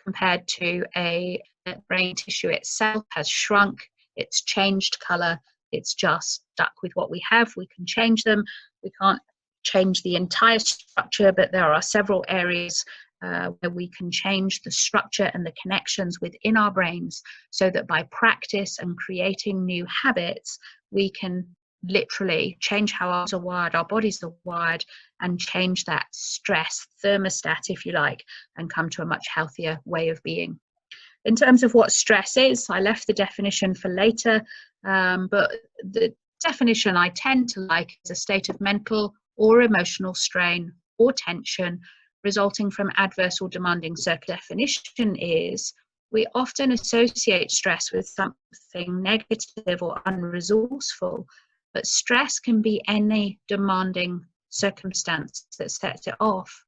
compared to a brain tissue itself has shrunk, it's changed color, it's just stuck with what we have. We can change them. We can't change the entire structure, but there are several areas where we can change the structure and the connections within our brains so that by practice and creating new habits, we can literally change how our bodies are wired, and change that stress thermostat, if you like, and come to a much healthier way of being. In terms of what stress is, I left the definition for later, but the definition I tend to like is a state of mental or emotional strain or tension resulting from adverse or demanding circumstances. Definition is we often associate stress with something negative or unresourceful, but stress can be any demanding circumstance that sets it off.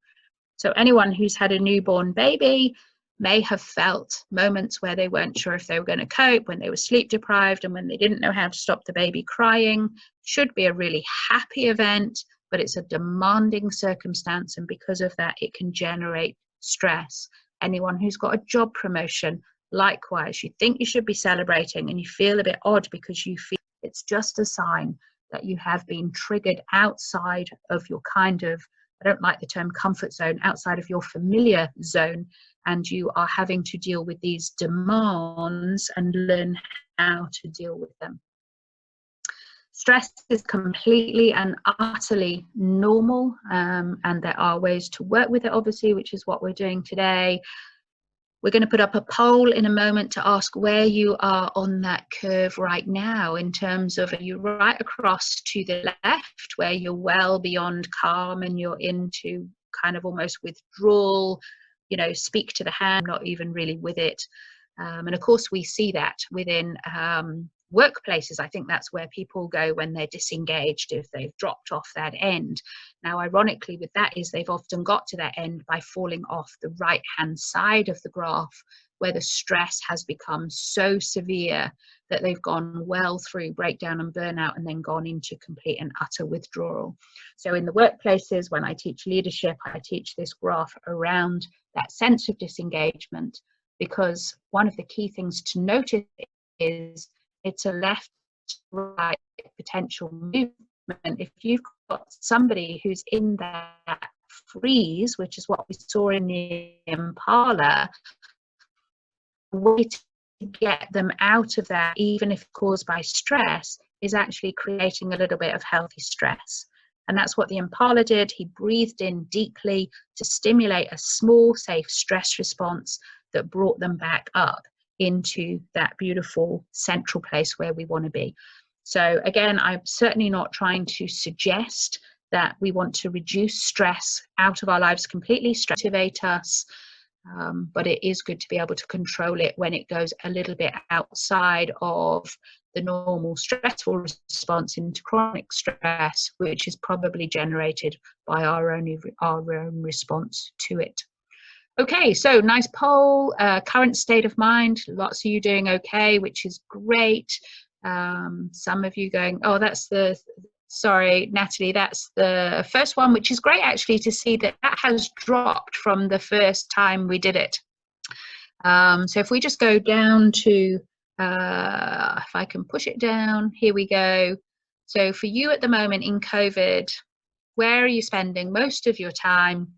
So anyone who's had a newborn baby may have felt moments where they weren't sure if they were going to cope, when they were sleep deprived, and when they didn't know how to stop the baby crying. Should be a really happy event, but it's a demanding circumstance, and because of that, it can generate stress. Anyone who's got a job promotion, likewise, you think you should be celebrating and you feel a bit odd because you feel it's just a sign that you have been triggered outside of your kind of, I don't like the term comfort zone, outside of your familiar zone, and you are having to deal with these demands and learn how to deal with them. Stress is completely and utterly normal, and there are ways to work with it, obviously, which is what we're doing today. We're going to put up a poll in a moment to ask where you are on that curve right now, in terms of, are you right across to the left where you're well beyond calm and you're into kind of almost withdrawal, you know, speak to the hand, not even really with it. And of course we see that within workplaces. I think that's where people go when they're disengaged, if they've dropped off that end. Now, ironically with that is they've often got to that end by falling off the right hand side of the graph, where the stress has become so severe that they've gone well through breakdown and burnout and then gone into complete and utter withdrawal. So in the workplaces, when I teach leadership, I teach this graph around that sense of disengagement, because one of the key things to notice is it's a left-right potential movement. If you've got somebody who's in that freeze, which is what we saw in the Impala, the way to get them out of that, even if caused by stress, is actually creating a little bit of healthy stress. And that's what the Impala did. He breathed in deeply to stimulate a small, safe stress response that brought them back up into that beautiful central place where we want to be. So again, I'm certainly not trying to suggest that we want to reduce stress out of our lives completely, motivate us, but it is good to be able to control it when it goes a little bit outside of the normal stressful response into chronic stress, which is probably generated by our own response to it. Okay, so nice poll, current state of mind, lots of you doing okay, which is great. Some of you going, oh, that's the, sorry, Natalie, that's the first one, which is great actually to see that that has dropped from the first time we did it. So if we just go down to, if I can push it down, here we go. So for you at the moment in COVID, where are you spending most of your time?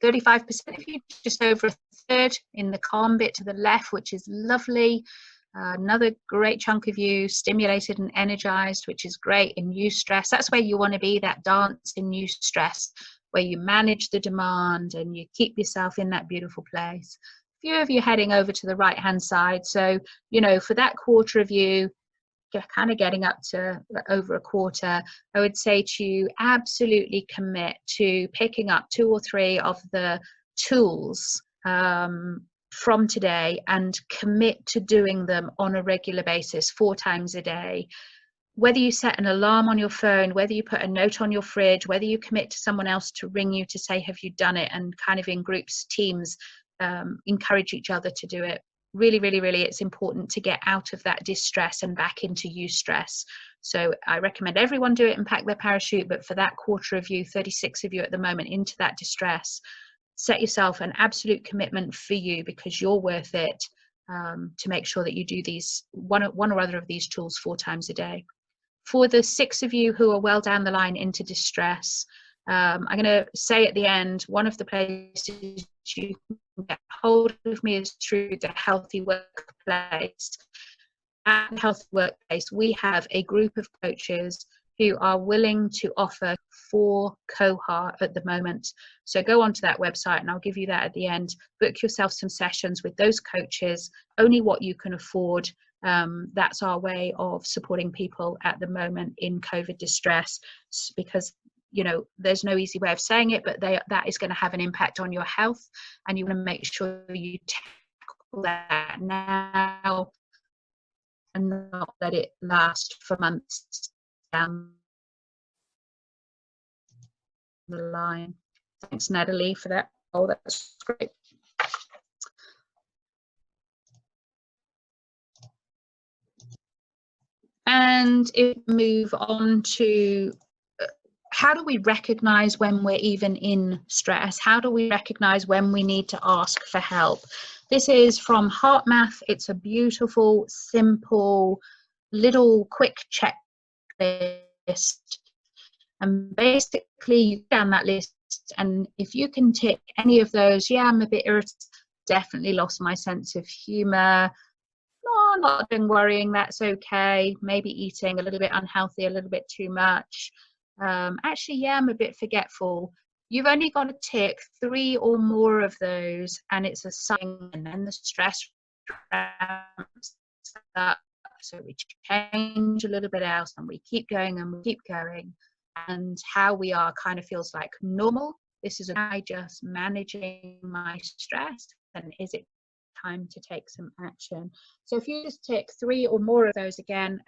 35% of you, just over a third in the calm bit to the left, which is lovely. Another great chunk of you stimulated and energized, which is great in eustress. That's where you want to be, that dance in eustress, where you manage the demand and you keep yourself in that beautiful place. A few of you heading over to the right hand side. So, you know, for that quarter of you, kind of getting up to over a quarter, I would say to you, absolutely commit to picking up 2 or 3 of the tools from today and commit to doing them on a regular basis, 4 times a day. whether you set an alarm on your phone, whether you put a note on your fridge, whether you commit to someone else to ring you to say, have you done it? And kind of in groups, teams, encourage each other to do it. Really, really, really, it's important to get out of that distress and back into eustress. So I recommend everyone do it and pack their parachute. But for that quarter of you, 36 of you at the moment, into that distress, set yourself an absolute commitment for you, because you're worth it, to make sure that you do these one or other of these tools 4 times a day. For the 6 of you who are well down the line into distress, I'm going to say at the end, one of the places you can get hold of me is through the Healthy Workplace. At the Healthy Workplace, we have a group of coaches who are willing to offer for cohort at the moment. So go onto that website, and I'll give you that at the end. Book yourself some sessions with those coaches, only what you can afford. That's our way of supporting people at the moment in COVID distress, because there's no easy way of saying it, but that is going to have an impact on your health, and you want to make sure you tackle that now and not let it last for months down the line. Thanks, Natalie, for that. Oh, that's great. And if we move on to how do we recognize when we're even in stress? How do we recognize when we need to ask for help? This is from HeartMath. It's a beautiful, simple, little quick checklist. And basically, you go down that list, and if you can tick any of those, yeah, I'm a bit irritable, definitely lost my sense of humor, no, not doing worrying, that's okay, maybe eating a little bit unhealthy, a little bit too much, actually, yeah, I'm a bit forgetful. You've only got to tick 3 or more of those, and it's a sign, and then the stress ramps up. So we change a little bit else, and we keep going and we keep going, and how we are kind of feels like normal. This is I just managing my stress, and is it time to take some action? So if you just tick 3 or more of those again,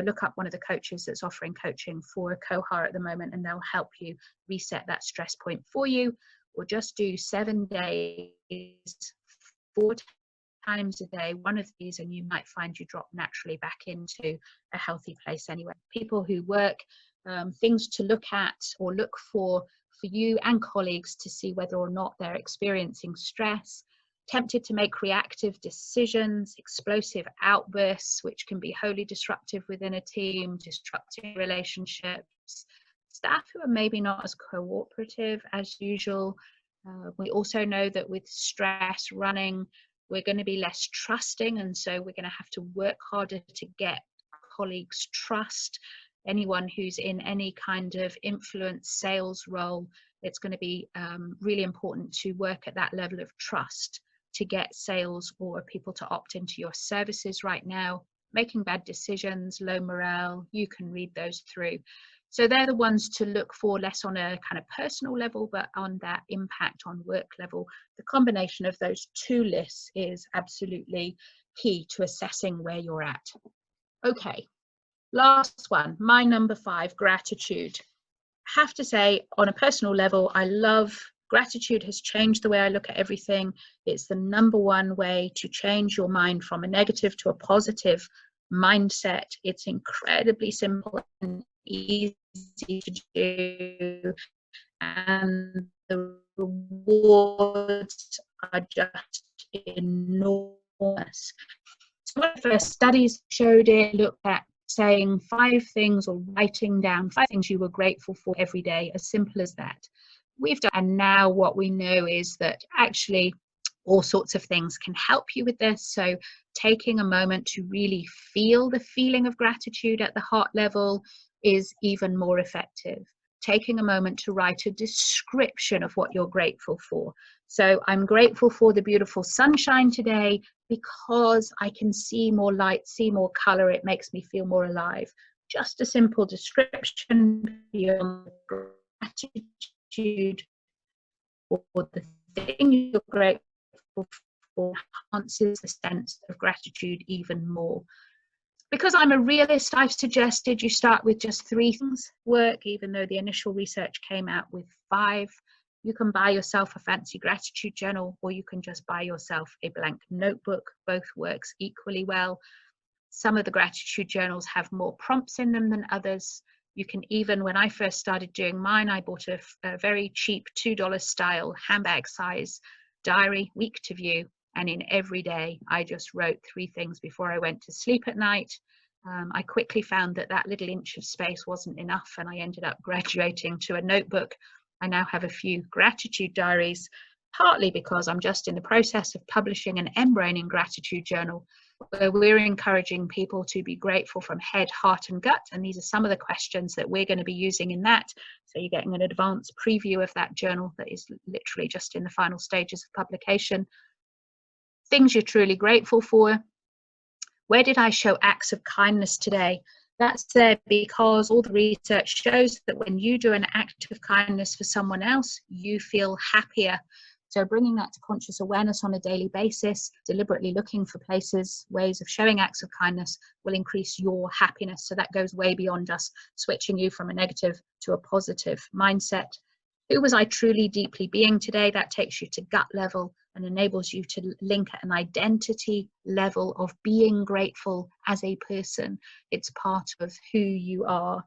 look up one of the coaches that's offering coaching for a cohort at the moment, and they'll help you reset that stress point for you. Or just do 7 days, 4 times a day, one of these, and you might find you drop naturally back into a healthy place anyway. People who work, things to look at or look for you and colleagues to see whether or not they're experiencing stress. Tempted to make reactive decisions, explosive outbursts, which can be wholly disruptive within a team, disrupting relationships, staff who are maybe not as cooperative as usual. We also know that with stress running, we're going to be less trusting, and so we're going to have to work harder to get colleagues' trust. Anyone who's in any kind of influence sales role, it's going to be really important to work at that level of trust to get sales or people to opt into your services right now. Making bad decisions, low morale, you can read those through. So they're the ones to look for, less on a kind of personal level, but on that impact on work level. The combination of those 2 lists is absolutely key to assessing where you're at. Okay, last one, my number 5, gratitude. I have to say, on a personal level, I love gratitude. Has changed the way I look at everything. It's the number 1 way to change your mind from a negative to a positive mindset. It's incredibly simple and easy to do, and the rewards are just enormous. So one of the first studies showed it, looked at saying 5 things or writing down 5 things you were grateful for every day, as simple as that. We've done, and now what we know is that actually all sorts of things can help you with this. So taking a moment to really feel the feeling of gratitude at the heart level is even more effective. Taking a moment to write a description of what you're grateful for. So I'm grateful for the beautiful sunshine today because I can see more light, see more color. It makes me feel more alive. Just a simple description beyond gratitude, or the thing you're grateful for enhances the sense of gratitude even more. Because I'm a realist, I've suggested you start with just 3 things work, even though the initial research came out with 5. You can buy yourself a fancy gratitude journal, or you can just buy yourself a blank notebook. Both works equally well. Some of the gratitude journals have more prompts in them than others. You can even, when I first started doing mine, I bought a very cheap $2 style handbag size diary, week to view. And in every day, I just wrote 3 things before I went to sleep at night. I quickly found that that little inch of space wasn't enough, and I ended up graduating to a notebook. I now have a few gratitude diaries, partly because I'm just in the process of publishing an embraining gratitude journal, where we're encouraging people to be grateful from head, heart, and gut. And these are some of the questions that we're going to be using in that. So you're getting an advanced preview of that journal that is literally just in the final stages of publication. Things you're truly grateful for. Where did I show acts of kindness today? That's there because all the research shows that when you do an act of kindness for someone else, you feel happier. So bringing that to conscious awareness on a daily basis, deliberately looking for places, ways of showing acts of kindness will increase your happiness. So that goes way beyond us switching you from a negative to a positive mindset. Who was I truly deeply being today? That takes you to gut level and enables you to link at an identity level of being grateful as a person. It's part of who you are.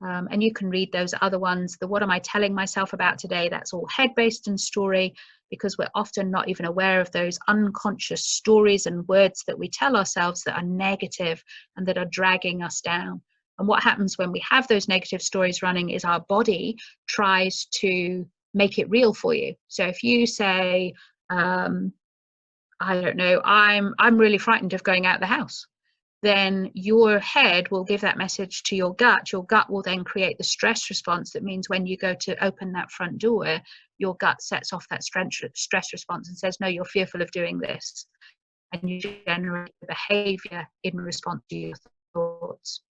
And you can read those other ones. The what am I telling myself about today? That's all head-based and story, because we're often not even aware of those unconscious stories and words that we tell ourselves that are negative and that are dragging us down. And what happens when we have those negative stories running is our body tries to make it real for you. So if you say, I don't know, I'm really frightened of going out the house, then your head will give that message to your gut. Your gut will then create the stress response. That means when you go to open that front door, your gut sets off that stress response and says, no, you're fearful of doing this. And you generate the behavior in response to your thoughts.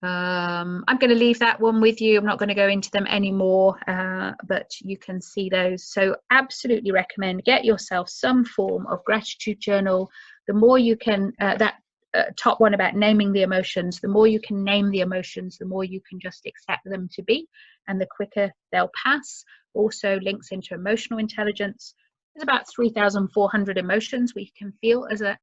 I'm going to leave that one with you. I'm not going to go into them anymore, but you can see those. So absolutely recommend get yourself some form of gratitude journal. The more you can, top one about naming the emotions, the more you can name the emotions, the more you can just accept them to be, and the quicker they'll pass. Also links into emotional intelligence. There's about 3,400 emotions we can feel as an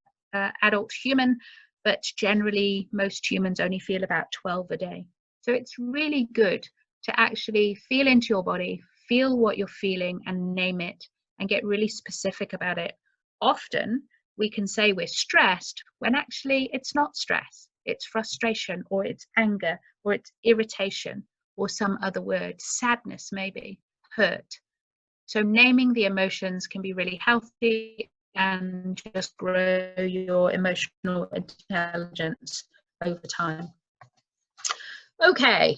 adult human, but generally most humans only feel about 12 a day. So it's really good to actually feel into your body, feel what you're feeling and name it and get really specific about it. Often we can say we're stressed when actually it's not stress, it's frustration, or it's anger, or it's irritation, or some other word, sadness maybe, hurt. So naming the emotions can be really healthy and just grow your emotional intelligence over time. Okay,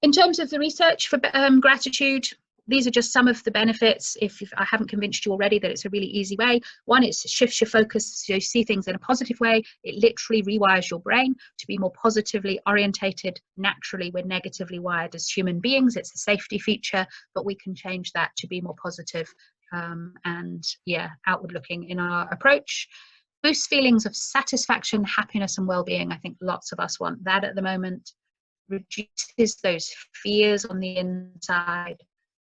in terms of the research for gratitude, these are just some of the benefits. If I haven't convinced you already that it's a really easy way. One, it shifts your focus so you see things in a positive way. It literally rewires your brain to be more positively orientated. Naturally, we're negatively wired as human beings. It's a safety feature, but we can change that to be more positive and outward looking in our approach. Boosts feelings of satisfaction, happiness and well-being. I think lots of us want that at the moment. Reduces those fears on the inside.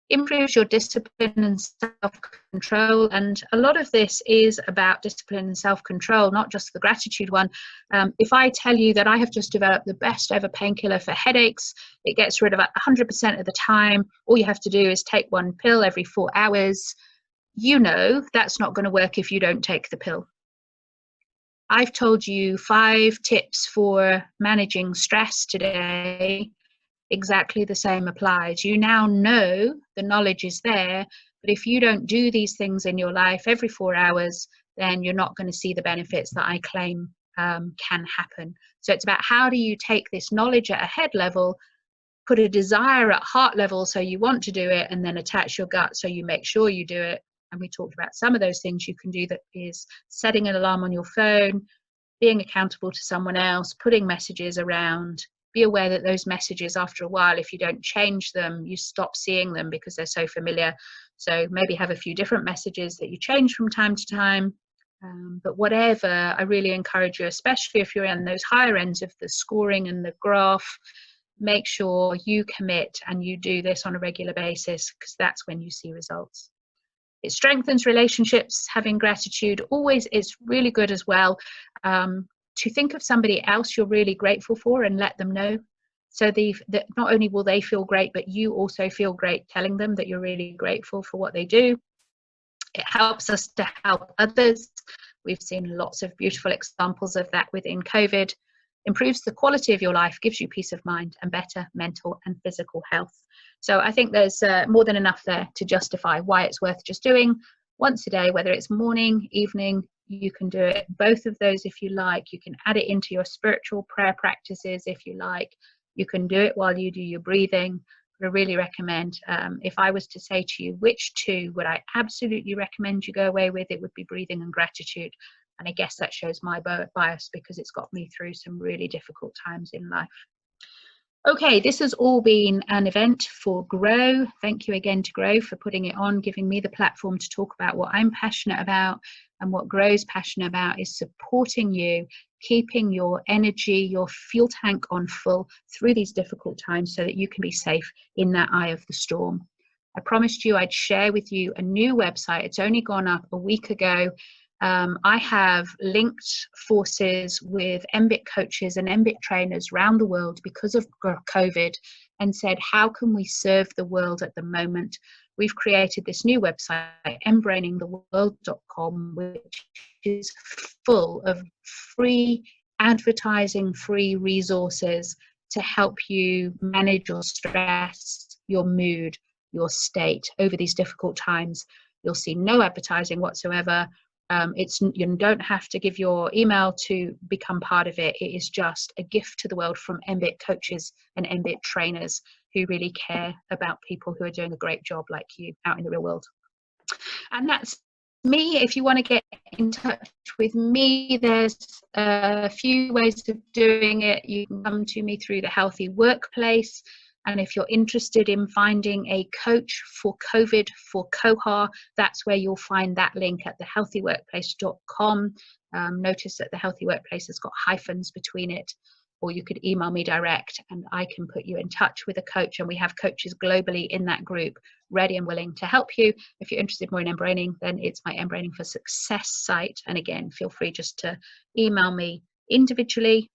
Improves your discipline and self-control, and a lot of this is about discipline and self-control, not just the gratitude one. If I tell you that I have just developed the best ever painkiller for headaches, it gets rid of it 100% of the time. All you have to do is take one pill every 4 hours. You know that's not going to work if you don't take the pill. I've told you 5 tips for managing stress today. Exactly the same applies. You now know the knowledge is there, but if you don't do these things in your life every 4 hours, then you're not going to see the benefits that I claim can happen. So it's about how do you take this knowledge at a head level, put a desire at heart level so you want to do it, and then attach your gut so you make sure you do it. And we talked about some of those things you can do, that is setting an alarm on your phone, being accountable to someone else, putting messages around. Be aware that those messages, after a while, if you don't change them, you stop seeing them because they're so familiar. So maybe have a few different messages that you change from time to time. But whatever, I really encourage you, especially if you're in those higher ends of the scoring and the graph, make sure you commit and you do this on a regular basis, because that's when you see results. It strengthens relationships. Having gratitude always is really good as well. To think of somebody else you're really grateful for and let them know. So that not only will they feel great, but you also feel great telling them that you're really grateful for what they do. It helps us to help others. We've seen lots of beautiful examples of that within COVID. Improves the quality of your life, gives you peace of mind and better mental and physical health. So I think there's more than enough there to justify why it's worth just doing once a day, whether it's morning, evening. You can do it both of those if you like. You can add it into your spiritual prayer practices if you like. You can do it while you do your breathing. But I really recommend, if I was to say to you which two would I absolutely recommend you go away with, it would be breathing and gratitude. And I guess that shows my bias, because it's got me through some really difficult times in life. Okay, this has all been an event for Grow. Thank you again to Grow for putting it on, giving me the platform to talk about what I'm passionate about. And what Grow's passionate about is supporting you, keeping your energy, your fuel tank on full through these difficult times so that you can be safe in that eye of the storm. I promised you I'd share with you a new website. It's only gone up a week ago. I have linked forces with MBIT coaches and MBIT trainers around the world because of COVID, and said, how can we serve the world at the moment? We've created this new website, embrainingtheworld.com, which is full of free advertising, free resources to help you manage your stress, your mood, your state over these difficult times. You'll see no advertising whatsoever. You don't have to give your email to become part of it. It is just a gift to the world from MBIT coaches and MBIT trainers who really care about people who are doing a great job like you out in the real world. And that's me. If you want to get in touch with me, there's a few ways of doing it. You can come to me through the Healthy Workplace. And if you're interested in finding a coach for COVID for COHA, that's where you'll find that link at thehealthyworkplace.com. Notice that the Healthy Workplace has got hyphens between it, or you could email me direct and I can put you in touch with a coach. And we have coaches globally in that group ready and willing to help you. If you're interested more in embraining, then it's my Embraining for Success site. And again, feel free just to email me individually.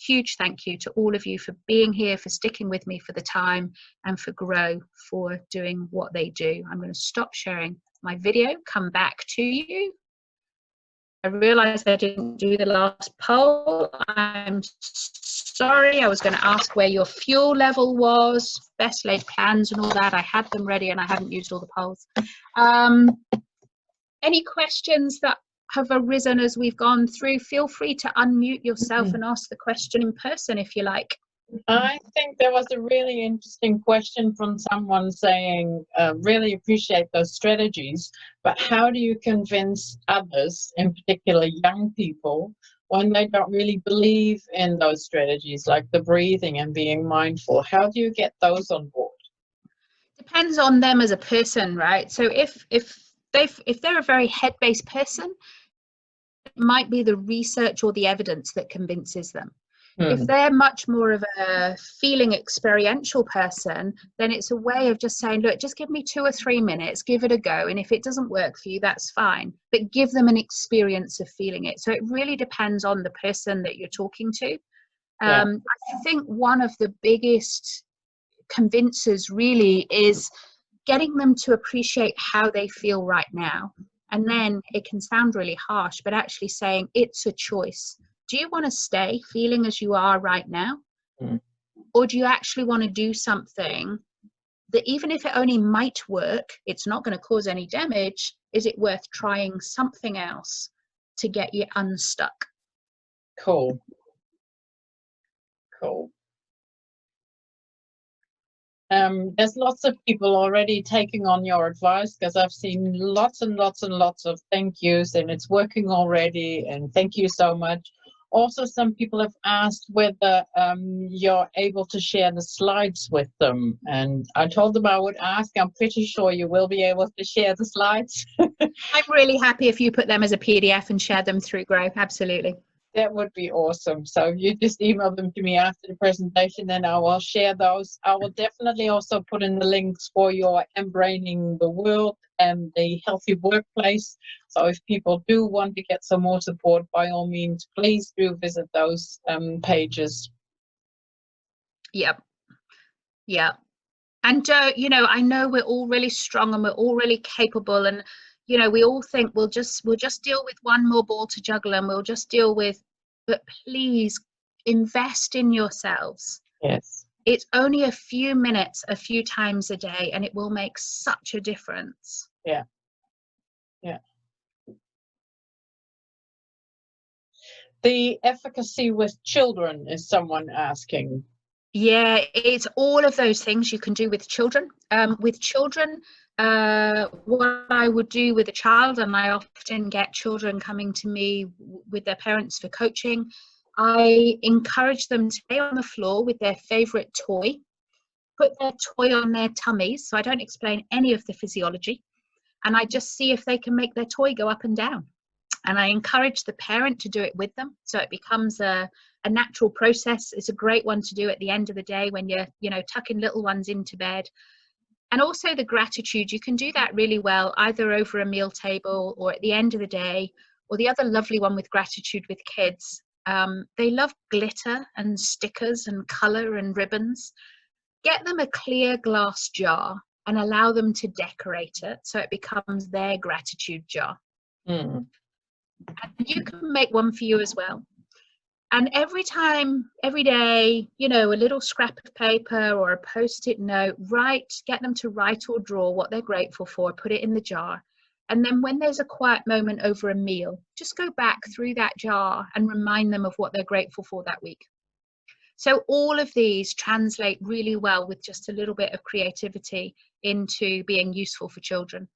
Huge thank you to all of you for being here, for sticking with me for the time, and for Grow for doing what they do. I'm going to stop sharing my video, come back to you. I realized I didn't do the last poll. I'm sorry. I was going to ask where your fuel level was, best laid plans and all that. I had them ready and I haven't used all the polls. Any questions that have arisen as we've gone through? Feel free to unmute yourself and ask the question in person if you like. I think there was a really interesting question from someone saying, really appreciate those strategies, but how do you convince others, in particular young people, when they don't really believe in those strategies, like the breathing and being mindful? How do you get those on board? Depends on them as a person, right? So if they're a very head-based person, it might be the research or the evidence that convinces them. If they're much more of a feeling experiential person, then it's a way of just saying, look, just give me 2 or 3 minutes, give it a go. And if it doesn't work for you, that's fine. But give them an experience of feeling it. So it really depends on the person that you're talking to. I think one of the biggest convincers really is getting them to appreciate how they feel right now. And then it can sound really harsh, but actually saying it's a choice. Do you want to stay feeling as you are right now? Or do you actually want to do something that, even if it only might work, it's not going to cause any damage? Is it worth trying something else to get you unstuck? Cool. There's lots of people already taking on your advice, because I've seen lots and lots and lots of thank yous, and it's working already, and thank you so much. Also, some people have asked whether you're able to share the slides with them. And I told them I would ask. I'm pretty sure you will be able to share the slides. I'm really happy if you put them as a PDF and share them through Grow. Absolutely. That would be awesome. So if you just email them to me after the presentation, then I will share those. I will definitely also put in the links for your Embraining the World and the Healthy Workplace. So if people do want to get some more support, by all means, please do visit those pages. Yep. Yeah. And, you know, I know we're all really strong and we're all really capable. And, you know, we all think we'll just deal with one more ball to juggle and we'll just deal with, but please invest in yourselves. Yes. It's only a few minutes, a few times a day, and it will make such a difference. Yeah. Yeah. The efficacy with children is someone asking. Yeah, it's all of those things you can do with children. With children, what I would do with a child, and I often get children coming to me with their parents for coaching, I encourage them to lay on the floor with their favorite toy, put their toy on their tummies, so I don't explain any of the physiology, and I just see if they can make their toy go up and down. And I encourage the parent to do it with them, so it becomes a natural process. It's a great one to do at the end of the day when you're, you know, tucking little ones into bed. And also the gratitude, you can do that really well either over a meal table or at the end of the day. Or the other lovely one with gratitude with kids, they love glitter and stickers and color and ribbons. Get them a clear glass jar and allow them to decorate it so it becomes their gratitude jar. Mm. And you can make one for you as well. And every time, every day, you know, a little scrap of paper or a post-it note, get them to write or draw what they're grateful for, put it in the jar. And then when there's a quiet moment over a meal, just go back through that jar and remind them of what they're grateful for that week. So all of these translate really well with just a little bit of creativity into being useful for children.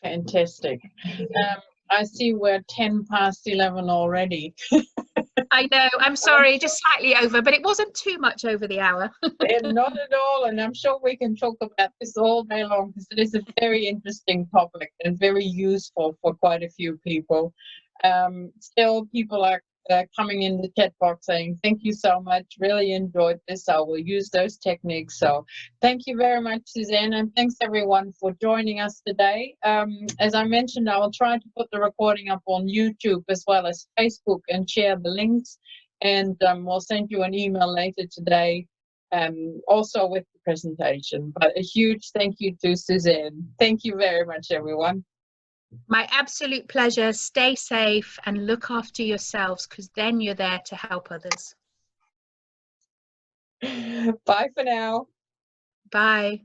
Fantastic. I see we're 10 past 11 already. I know, I'm sorry, just slightly over, but it wasn't too much over the hour. Not at all, and I'm sure we can talk about this all day long because it is a very interesting topic and very useful for quite a few people. Still, people are coming in the chat box saying, thank you so much, really enjoyed this, I will use those techniques. So thank you very much, Suzanne, and thanks everyone for joining us today. As I mentioned, I will try to put the recording up on YouTube as well as Facebook and share the links, and we'll send you an email later today also with the presentation. But a huge thank you to Suzanne. Thank you very much, everyone. My absolute pleasure. Stay safe and look after yourselves, because then you're there to help others. Bye for now. Bye.